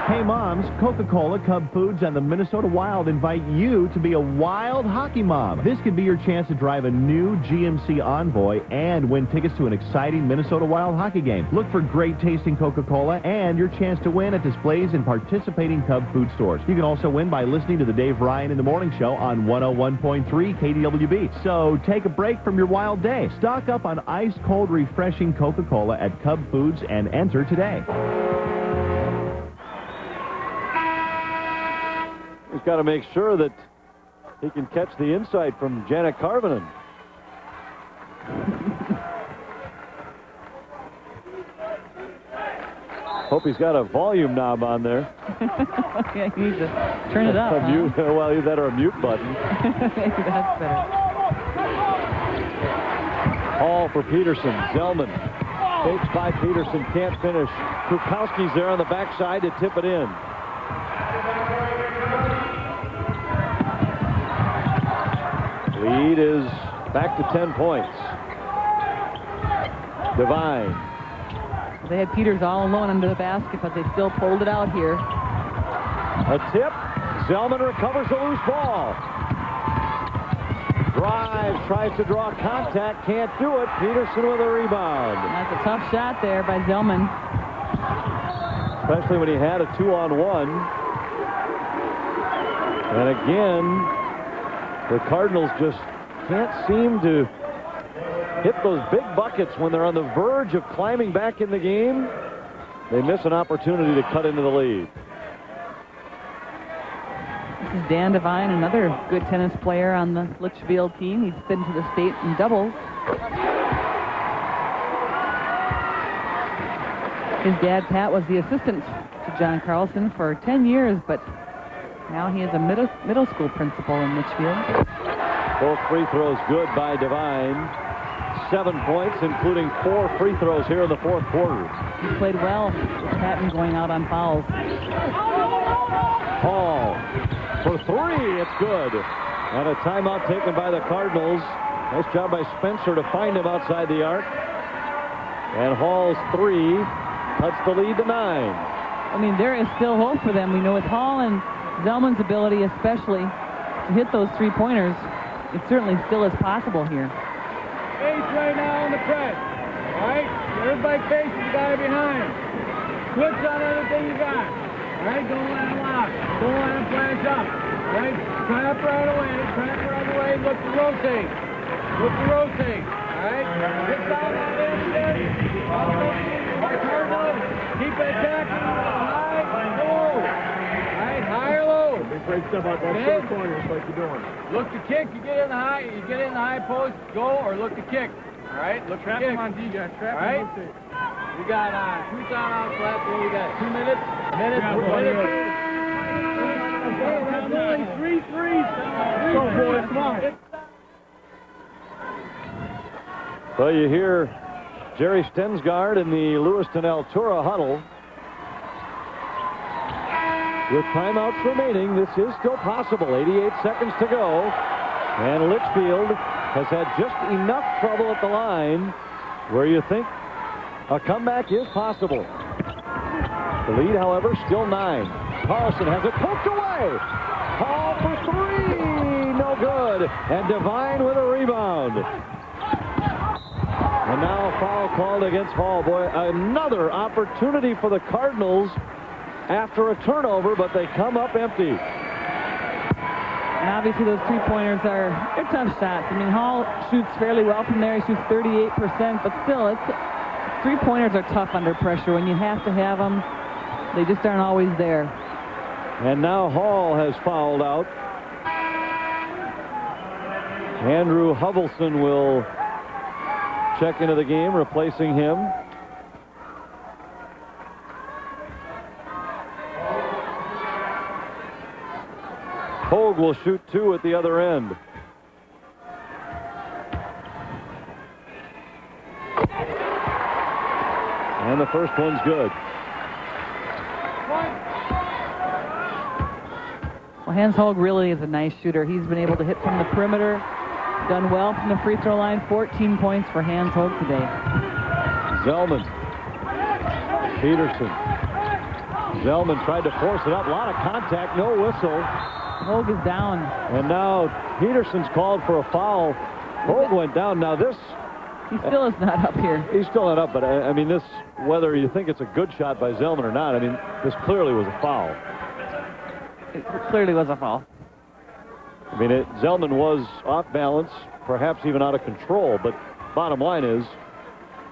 Hey moms, Coca-Cola, Cub Foods, and the Minnesota Wild invite you to be a wild hockey mom. This could be your chance to drive a new GMC Envoy and win tickets to an exciting Minnesota Wild hockey game. Look for great tasting Coca-Cola and your chance to win at displays in participating Cub Food stores. You can also win by listening to the Dave Ryan in the Morning Show on 101.3 KDWB. So take a break from your wild day. Stock up on ice-cold, refreshing Coca-Cola at Cub Foods and enter today. He's got to make sure that he can catch the inside from Janet Karvinen. Hope he's got a volume knob on there. Yeah, he needs to turn it up. Well, either that or a mute button. Maybe that's better. Hall for Peterson. Zellman fakes by Peterson, can't finish. Krukowski's there on the backside to tip it in. Lead is back to 10 points. Devine. They had Peters all alone under the basket, but they still pulled it out here. A tip. Zellman recovers the loose ball. Drives, tries to draw contact, can't do it. Peterson with a rebound. That's a tough shot there by Zellman. Especially when he had a 2-on-1. And again, the Cardinals just can't seem to hit those big buckets when they're on the verge of climbing back in the game. They miss an opportunity to cut into the lead. is Dan Devine, another good tennis player on the Litchfield team. He's been to the state in doubles. His dad, Pat, was the assistant to John Carlson for 10 years, but now he is a middle school principal in Litchfield. Both free throws good by Devine. 7 points, including 4 free throws here in the fourth quarter. He played well with Patton going out on fouls. Hall for 3, it's good. And a timeout taken by the Cardinals. Nice job by Spencer to find him outside the arc. And Hall's 3 cuts the lead to 9. I mean, there is still hope for them. We know with Hall and Zellman's ability especially to hit those 3-pointers, it certainly still is possible here. Face right now on the press. All right? Everybody faces the guy behind. Switch on everything you got. All right? Don't let him lock. Don't let him flash up. All right? Trap right away. Trap right away. Look to rotate. Look to rotate. All right? Get down on the inside. Keep attacking. High, low. All right? High or low. Big break stuff out that short corner just like you're doing. Look to kick, you get in the high post, go, or look to kick. All right, look to kick. Trap him on D, guys. Trap all right? him rotate. You got 2 timeouts left. What we got? 2 minutes? Yeah, 2 minutes. That's only 3 threes. Go, boys, come on. Well, you hear Jerry Stensgaard in the Lewiston Altura huddle. With timeouts remaining, this is still possible. 88 seconds to go. And Litchfield has had just enough trouble at the line where you think a comeback is possible. The lead, however, still 9. Carlson has it poked away. Hall for 3. No good. And Devine with a rebound. And now a foul called against Hall. Boy, another opportunity for the Cardinals after a turnover, but they come up empty. And obviously those 3-pointers they're tough shots. I mean, Hall shoots fairly well from there. He shoots 38%, but still, 3-pointers are tough under pressure. When you have to have them, they just aren't always there. And now Hall has fouled out. Andrew Hubbleson will check into the game, replacing him. Hogue will shoot 2 at the other end. And the first one's good. Well, Hans Hogue really is a nice shooter. He's been able to hit from the perimeter, done well from the free throw line. 14 points for Hans Hogue today. Zellman. Peterson. Zellman tried to force it up. A lot of contact, no whistle. Hogue is down. And now Peterson's called for a foul. Hogue went down. Now this... He still is not up here. He's still not up, but I mean this, whether you think it's a good shot by Zellman or not, I mean, this clearly was a foul. It clearly was a foul. I mean, Zellman was off balance, perhaps even out of control, but bottom line is...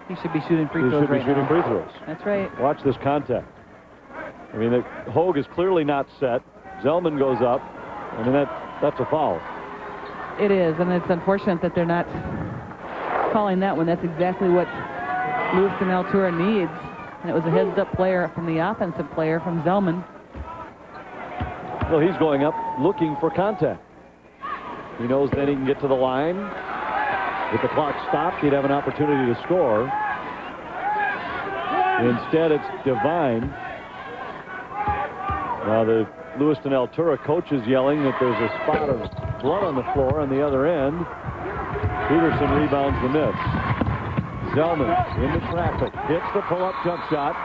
He should be shooting free throws He should be shooting now. free throws. That's right. Watch this contact. I mean, Hogue is clearly not set. Zellman goes up. I mean, that's a foul. It is, and it's unfortunate that they're not calling that one. That's exactly what Lewiston Altura needs. And it was a heads-up player from the offensive player from Zellman. Well, he's going up looking for contact. He knows then he can get to the line. If the clock stopped, he'd have an opportunity to score. Instead, it's Devine. Now the Lewiston Altura coach is yelling that there's a spot of blood on the floor on the other end. Peterson rebounds the miss. Zellman into traffic, hits the pull-up jump shot.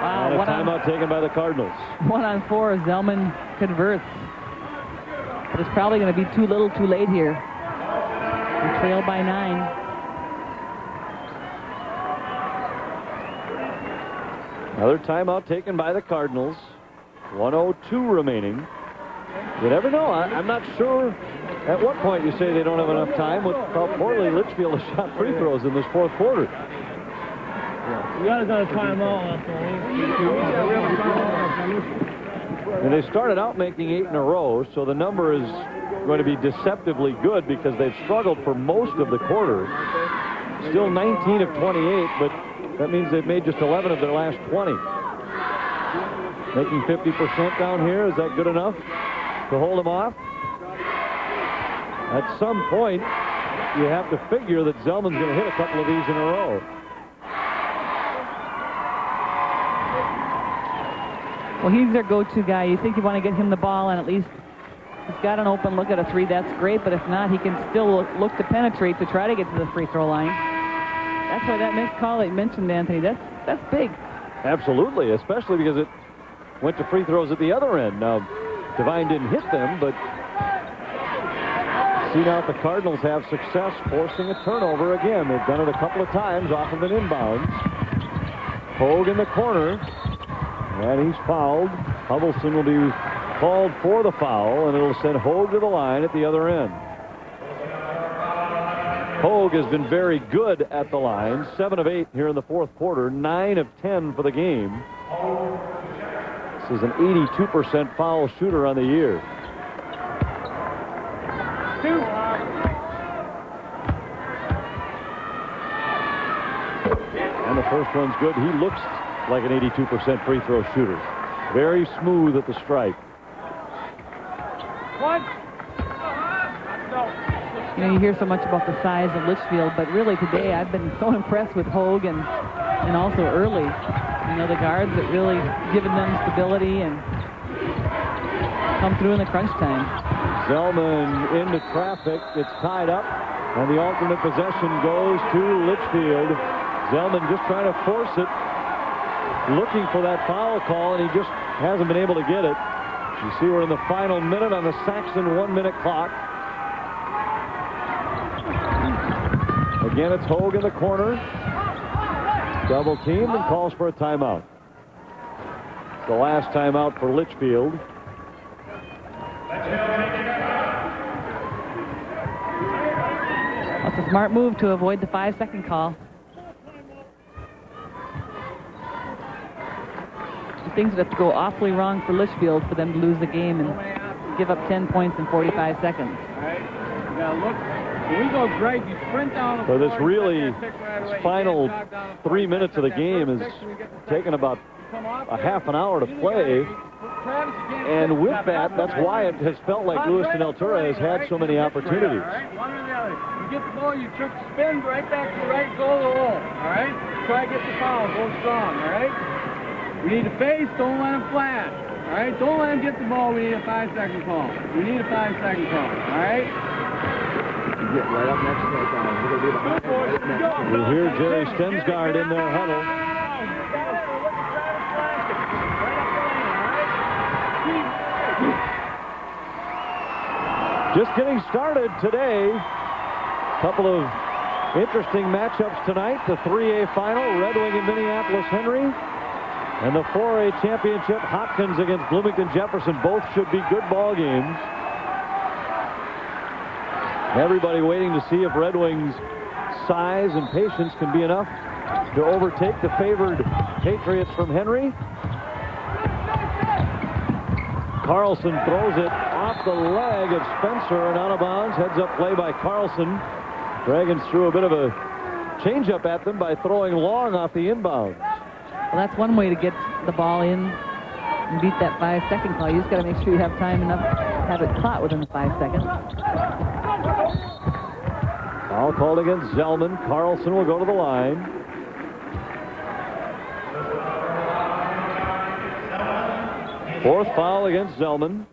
Wow, and a timeout taken by the Cardinals. 1-on-4, Zellman converts. But it's probably going to be too little too late here. They trail by 9. Another timeout taken by the Cardinals. 1:02 remaining. You never know. I'm not sure at what point you say they don't have enough time with how poorly Litchfield has shot free throws in this fourth quarter. You guys got a timeout left, And they started out making 8 in a row, so the number is going to be deceptively good because they've struggled for most of the quarter. Still 19 of 28, but that means they've made just 11 of their last 20. Making 50% down here, is that good enough to hold them off? At some point, you have to figure that Zellman's going to hit a couple of these in a row. Well, he's their go-to guy. You think you want to get him the ball, and at least he's got an open look at a 3. That's great, but if not, he can still look to penetrate to try to get to the free throw line. That's why that missed call that you mentioned, Anthony. That's big. Absolutely, especially because it went to free throws at the other end. Now, Devine didn't hit them, but see now if the Cardinals have success forcing a turnover again. They've done it a couple of times off of an inbound. Hogue in the corner, and he's fouled. Huddleston will be called for the foul, and it'll send Hogue to the line at the other end. Hogue has been very good at the line. 7 of 8 here in the fourth quarter. 9 of 10 for the game. This is an 82% foul shooter on the year. And the first one's good. He looks like an 82% free throw shooter. Very smooth at the stripe. You know, you hear so much about the size of Litchfield, but really today I've been so impressed with Hogue and also early. You know, the guards that really given them stability and come through in the crunch time. Zellman into traffic. It's tied up, and the alternate possession goes to Litchfield. Zellman just trying to force it, looking for that foul call, and he just hasn't been able to get it. You see we're in the final minute on the Saxon 1-minute clock. Again, it's Hogue in the corner. Double teamed and calls for a timeout. It's the last timeout for Litchfield. That's a smart move to avoid the 5-second call. Things would have to go awfully wrong for Litchfield for them to lose the game and give up 10 points in 45 seconds. All right, you gotta look. When we go great, you sprint down the So this floor, really, this final 3 minutes of the game is taking about a half an hour to play. And with that, that's why it has felt like Lewiston Altura has had so many opportunities. All right, one or the other. You get the ball, you spin right back to the right goal of the hole. All right, try to get the foul, go strong. All right. We need to face, don't let him flat. All right, don't let him get the ball. We need a 5-second call. We need a 5-second call. All right. Get right up next to that guy. We're going to be We hear Jerry Stensgaard in their huddle. Just getting started today. Couple of interesting matchups tonight. The 3A final, Red Wing and Minneapolis Henry. And the 4A championship, Hopkins against Bloomington Jefferson. Both should be good ball games. Everybody waiting to see if Red Wings' size and patience can be enough to overtake the favored Patriots from Henry. Carlson throws it off the leg of Spencer and out of bounds. Heads up play by Carlson. Dragons threw a bit of a changeup at them by throwing long off the inbounds. Well, that's one way to get the ball in and beat that 5-second call. You just got to make sure you have time enough to have it caught within the 5 seconds. Foul called against Zellman. Carlson will go to the line. Fourth foul against Zellman.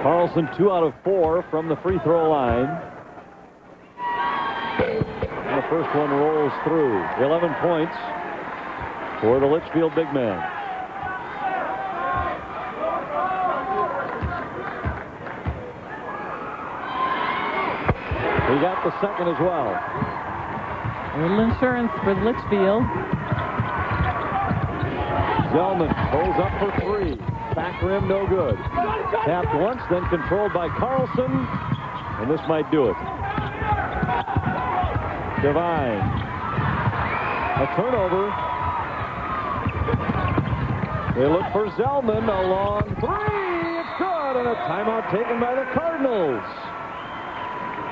Carlson 2 out of 4 from the free throw line. And the first one rolls through. 11 points for the Litchfield big man. He got the second as well. A little insurance for Litchfield. Zellman pulls up for 3. Back rim, no good. Tapped once, then controlled by Carlson, and this might do it. Devine A turnover. They look for Zellman. A long three. It's good. And a timeout taken by the Cardinals.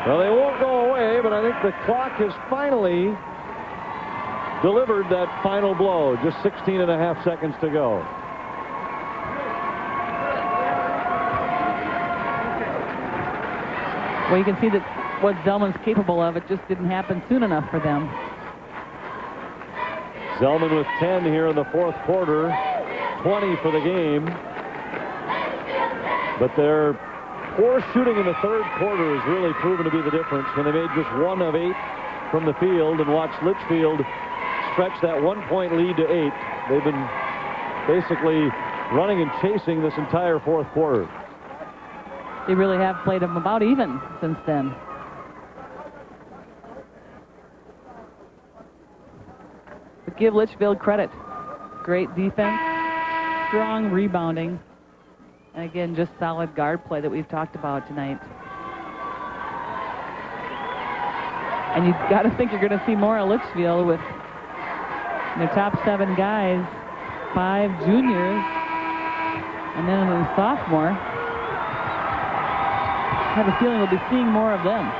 Well, they won't go away, but I think the clock has finally delivered that final blow. Just 16 and a half seconds to go. Well, you can see that what Zellman's capable of. It just didn't happen soon enough for them. Zellman with 10 here in the fourth quarter, 20 for the game. But their poor shooting in the third quarter has really proven to be the difference when they made just 1 of 8 from the field and watched Litchfield stretch that 1-point lead to 8. They've been basically running and chasing this entire fourth quarter. They really have played them about even since then. But give Litchfield credit. Great defense, strong rebounding, and again, just solid guard play that we've talked about tonight. And you've got to think you're going to see more of Litchfield with their top 7 guys, 5 juniors, and then a sophomore. I have a feeling we'll be seeing more of them.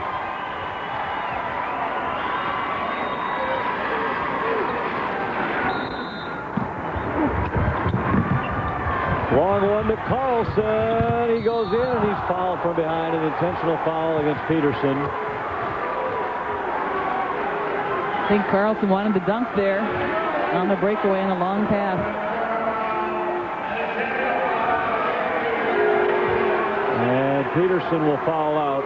Long one to Carlson. He goes in and he's fouled from behind. An intentional foul against Peterson. I think Carlson wanted to dunk there on the breakaway and a long pass. And Peterson will foul out.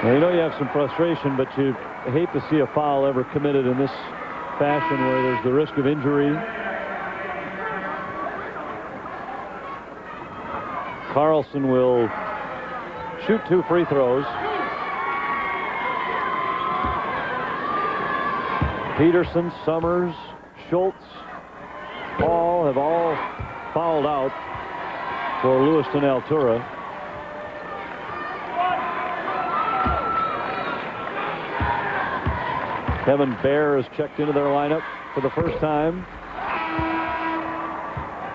Well, you know you have some frustration, but you hate to see a foul ever committed in this fashion where there's the risk of injury. Carlson will shoot 2 free throws. Peterson, Summers, Schultz, Paul have all fouled out for Lewiston Altura. Kevin Bear has checked into their lineup for the first time.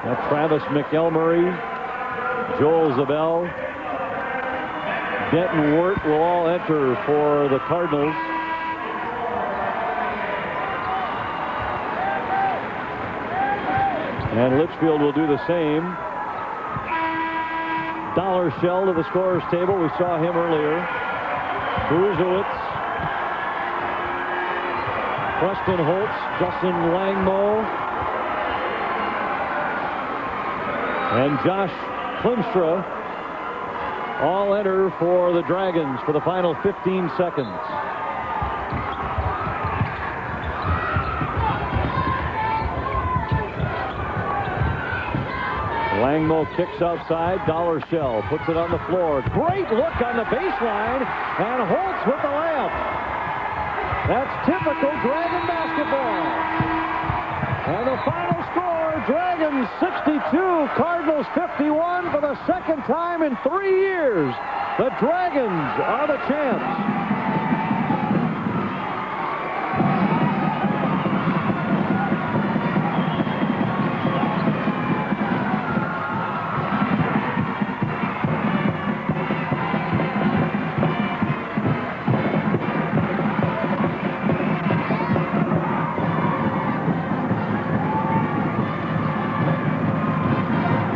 Now Travis McElmurray, Joel Zabel, Denton Wirt will all enter for the Cardinals. And Litchfield will do the same. Dollar Shell to the scorer's table. We saw him earlier. Bruzewitz, Preston Holtz, Justin Langmo, and Josh Klimstra all enter for the Dragons for the final 15 seconds. Langmo kicks outside. Dollar Shell puts it on the floor. Great look on the baseline, and Holtz with the layup. That's typical Dragon basketball. And the final score, Dragons 62, Cardinals 51 for the second time in 3 years. The Dragons are the champs.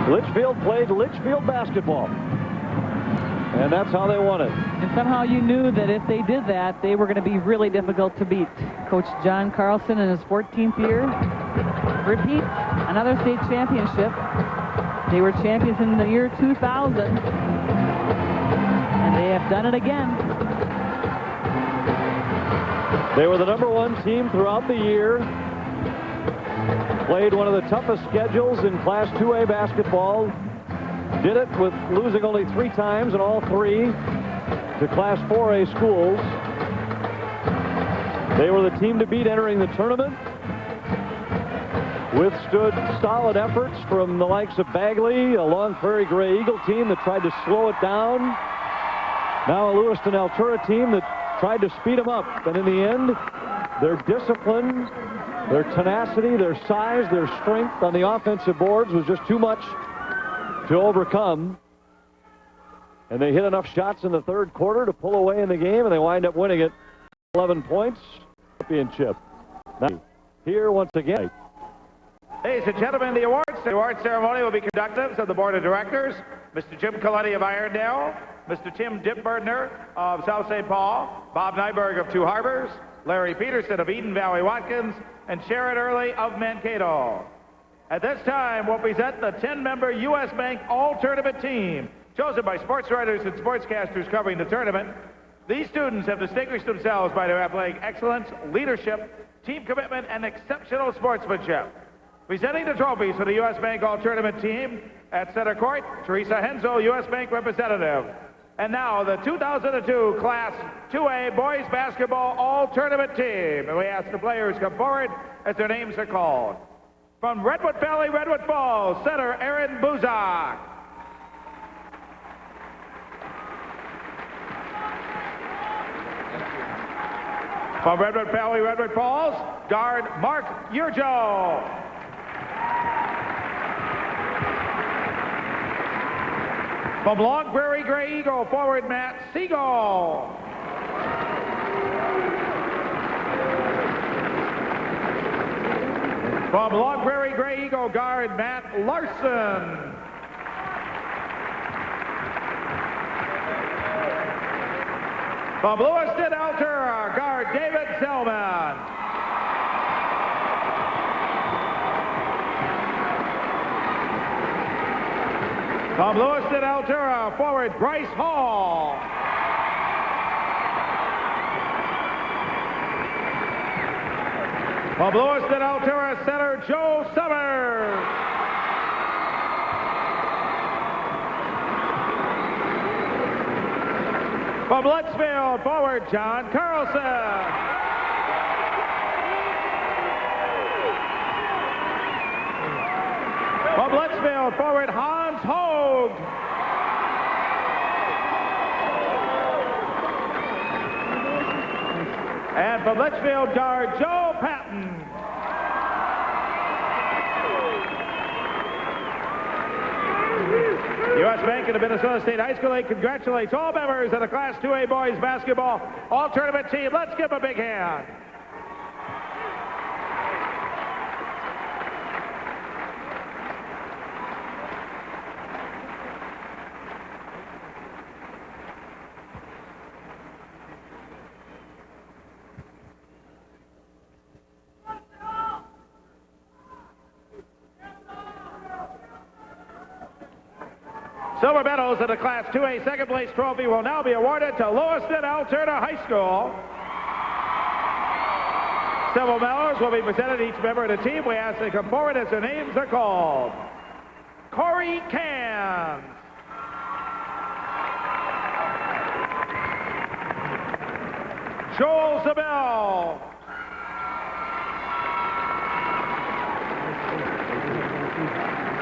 Litchfield played Litchfield basketball. And that's how they won it. And somehow you knew that if they did that, they were going to be really difficult to beat. Coach John Carlson in his 14th year repeats another state championship. They were champions in the year 2000. And they have done it again. They were the #1 team throughout the year. Played one of the toughest schedules in Class 2A basketball. Did it with losing only 3 times, and all 3 to Class 4A schools. They were the team to beat entering the tournament. Withstood solid efforts from the likes of Bagley, a Long Prairie Gray Eagle team that tried to slow it down. Now a Lewiston Altura team that tried to speed them up, and in the end, their discipline, their tenacity, their size, their strength on the offensive boards was just too much to overcome. And they hit enough shots in the third quarter to pull away in the game, and they wind up winning it 11 points. Championship. Now, here once again. Ladies and gentlemen, the award ceremony will be conducted of the Board of Directors, Mr. Jim Coletti of Irondale, Mr. Tim Dipburdner of South St. Paul, Bob Nyberg of Two Harbors, Larry Peterson of Eden Valley Watkins, and Sharon Early of Mankato. At this time, we'll present the 10-member U.S. Bank All-Tournament team, chosen by sports writers and sportscasters covering the tournament. These students have distinguished themselves by their athletic excellence, leadership, team commitment, and exceptional sportsmanship. Presenting the trophies for the U.S. Bank All-Tournament team at center court, Teresa Henzel, U.S. Bank representative. And now the 2002 Class 2A Boys Basketball All-Tournament team. And we ask the players come forward as their names are called. From Redwood Valley, Redwood Falls, center Aaron Buzak. From Redwood Valley, Redwood Falls, guard Mark Urjo. From Long Prairie Gray Eagle, forward Matt Siegel. From Long Prairie Gray Eagle, guard Matt Larson. From Lewiston Altura, guard David Zellman. From Lewiston Altura, forward Bryce Hall. From Lewiston Altura, center Joe Summers. From Litchfield, forward John Carlson. From Litchfield, forward Hans Hogue. And from Litchfield, guard Joe Patton. U.S. Bank and the Minnesota State High School League congratulates all members of the Class 2A Boys Basketball All-Tournament team. Let's give them a big hand. Silver medals in the Class 2A second place trophy will now be awarded to Lewiston Altura High School. Silver medals will be presented to each member of the team. We ask they come forward as their names are called. Corey Cairns. Joel Zabel.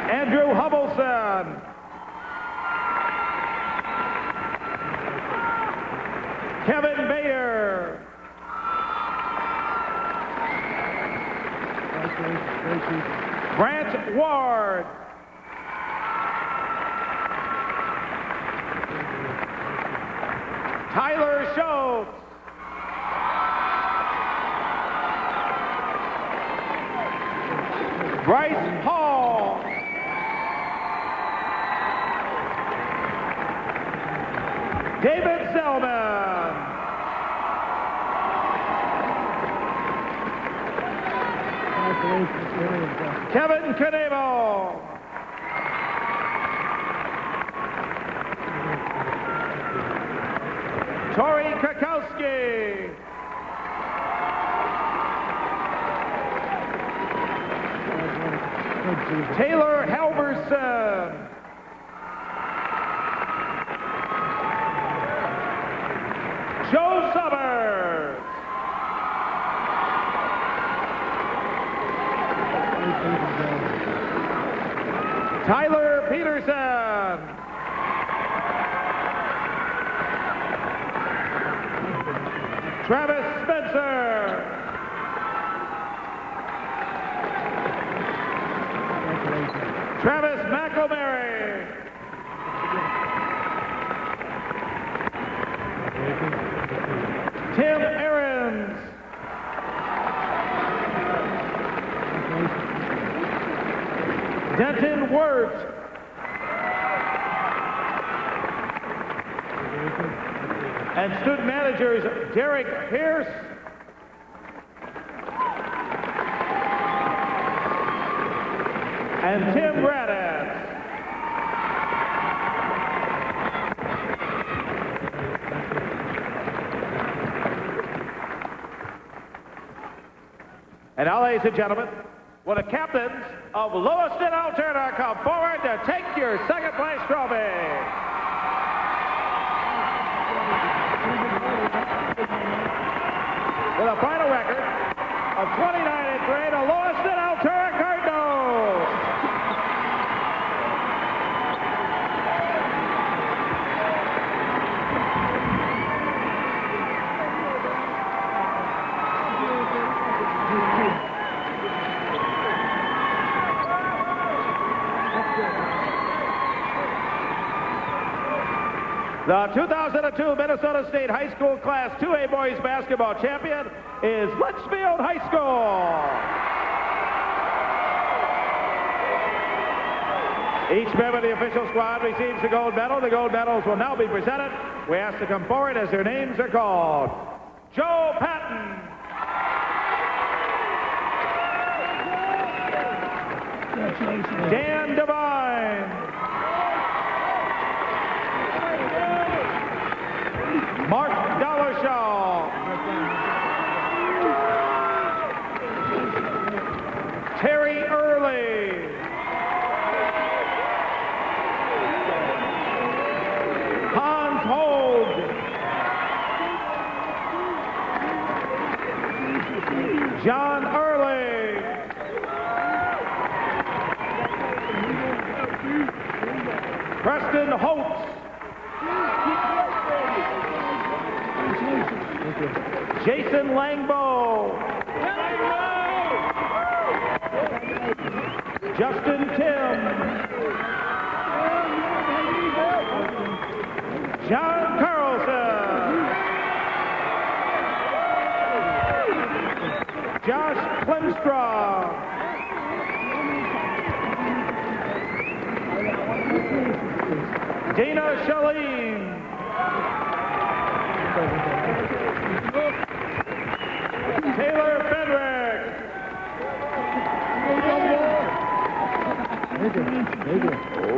Andrew Hubbleson. Kevin Bayer. Brant Ward. Tyler Schultz. Bryce Hall. David Zellman. Kevin Knebel. Tori Krakowski. Taylor Halverson. Joe Summers. Tyler Peterson. Travis Spencer. Travis McElmary. Tim Ahrens. Denton Wirt. And student managers Derek Pierce, and Tim Raddatz. And now, ladies and gentlemen, will the captains of Lewiston Altuna come forward to take your second place trophy. With a final record of 29-3, the Lewiston Altuna Cardinals. The 2002 Minnesota State High School Class 2A Boys Basketball Champion is Litchfield High School. Each member of the official squad receives the gold medal. The gold medals will now be presented. We ask to come forward as their names are called. Joe Patton. Dan Devine. Mark Dollershaw. Terry Early. Hans Hogue. John Early. Preston Holtz. Jason Langbo. Justin Tim. John Carlson. Josh Klimstra. Dana Shaleen. Taylor Fenrick.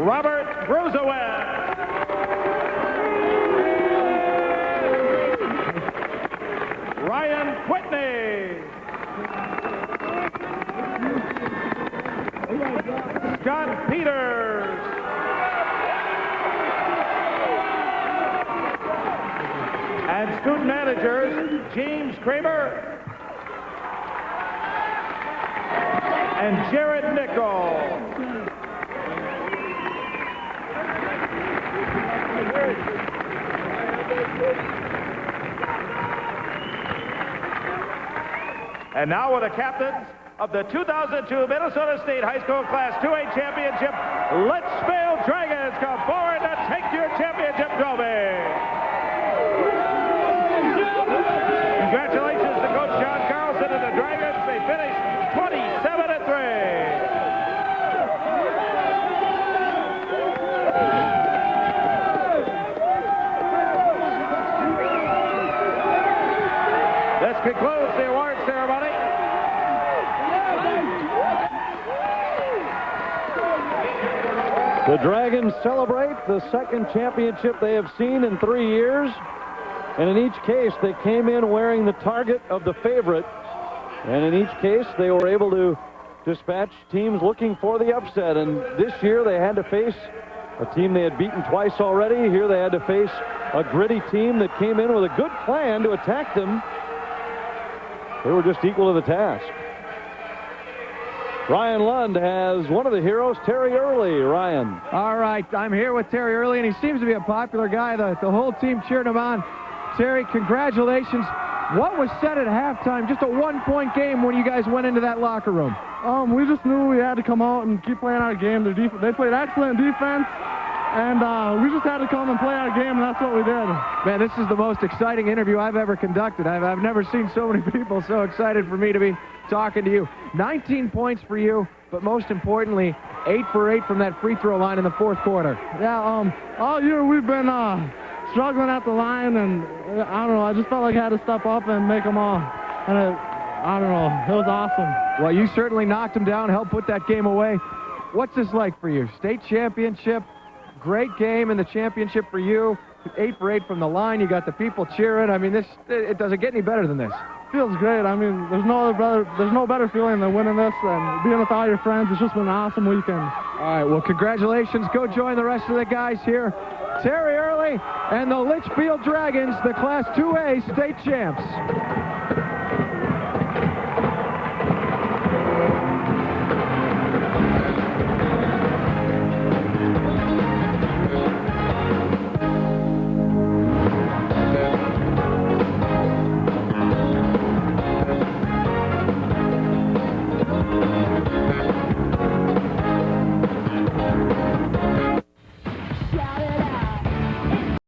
Robert Brozowet. Ryan Whitney. Scott Peters. And student managers James Kramer and Jared Nichol. And now with the captains of the 2002 Minnesota State High School Class 2A Championship, Litchfield Dragons come forward to take your championship trophy. Congratulations to Coach John Carlson and the Dragons. They finished 27-3. This concludes the award ceremony. The Dragons celebrate the second championship they have seen in 3 years. And in each case, they came in wearing the target of the favorite. And in each case, they were able to dispatch teams looking for the upset. And this year, they had to face a team they had beaten twice already. Here, they had to face a gritty team that came in with a good plan to attack them. They were just equal to the task. Ryan Lund has one of the heroes, Terry Early. Ryan. All right, I'm here with Terry Early, and he seems to be a popular guy. The whole team cheered him on. Terry, congratulations. What was said at halftime? Just a one-point game when you guys went into that locker room. We just knew we had to come out and keep playing our game. They played excellent defense, and we just had to come and play our game, and that's what we did. Man, this is the most exciting interview I've ever conducted. I've never seen so many people so excited for me to be talking to you. 19 points for you, but most importantly, 8 for 8 from that free throw line in the fourth quarter. Yeah, all year we've been struggling at the line, and I don't know, I just felt like I had to step up and make them all. And I don't know, it was awesome. Well, you certainly knocked them down, helped put that game away. What's this like for you? State championship, great game in the championship for you. 8 for 8 from the line. You got the people cheering. I mean, it doesn't get any better than this. Feels great. I mean, there's no better feeling than winning this and being with all your friends. It's just been an awesome weekend. All right, well, congratulations. Go join the rest of the guys here. Terry Early and the Litchfield Dragons, the Class 2A state champs.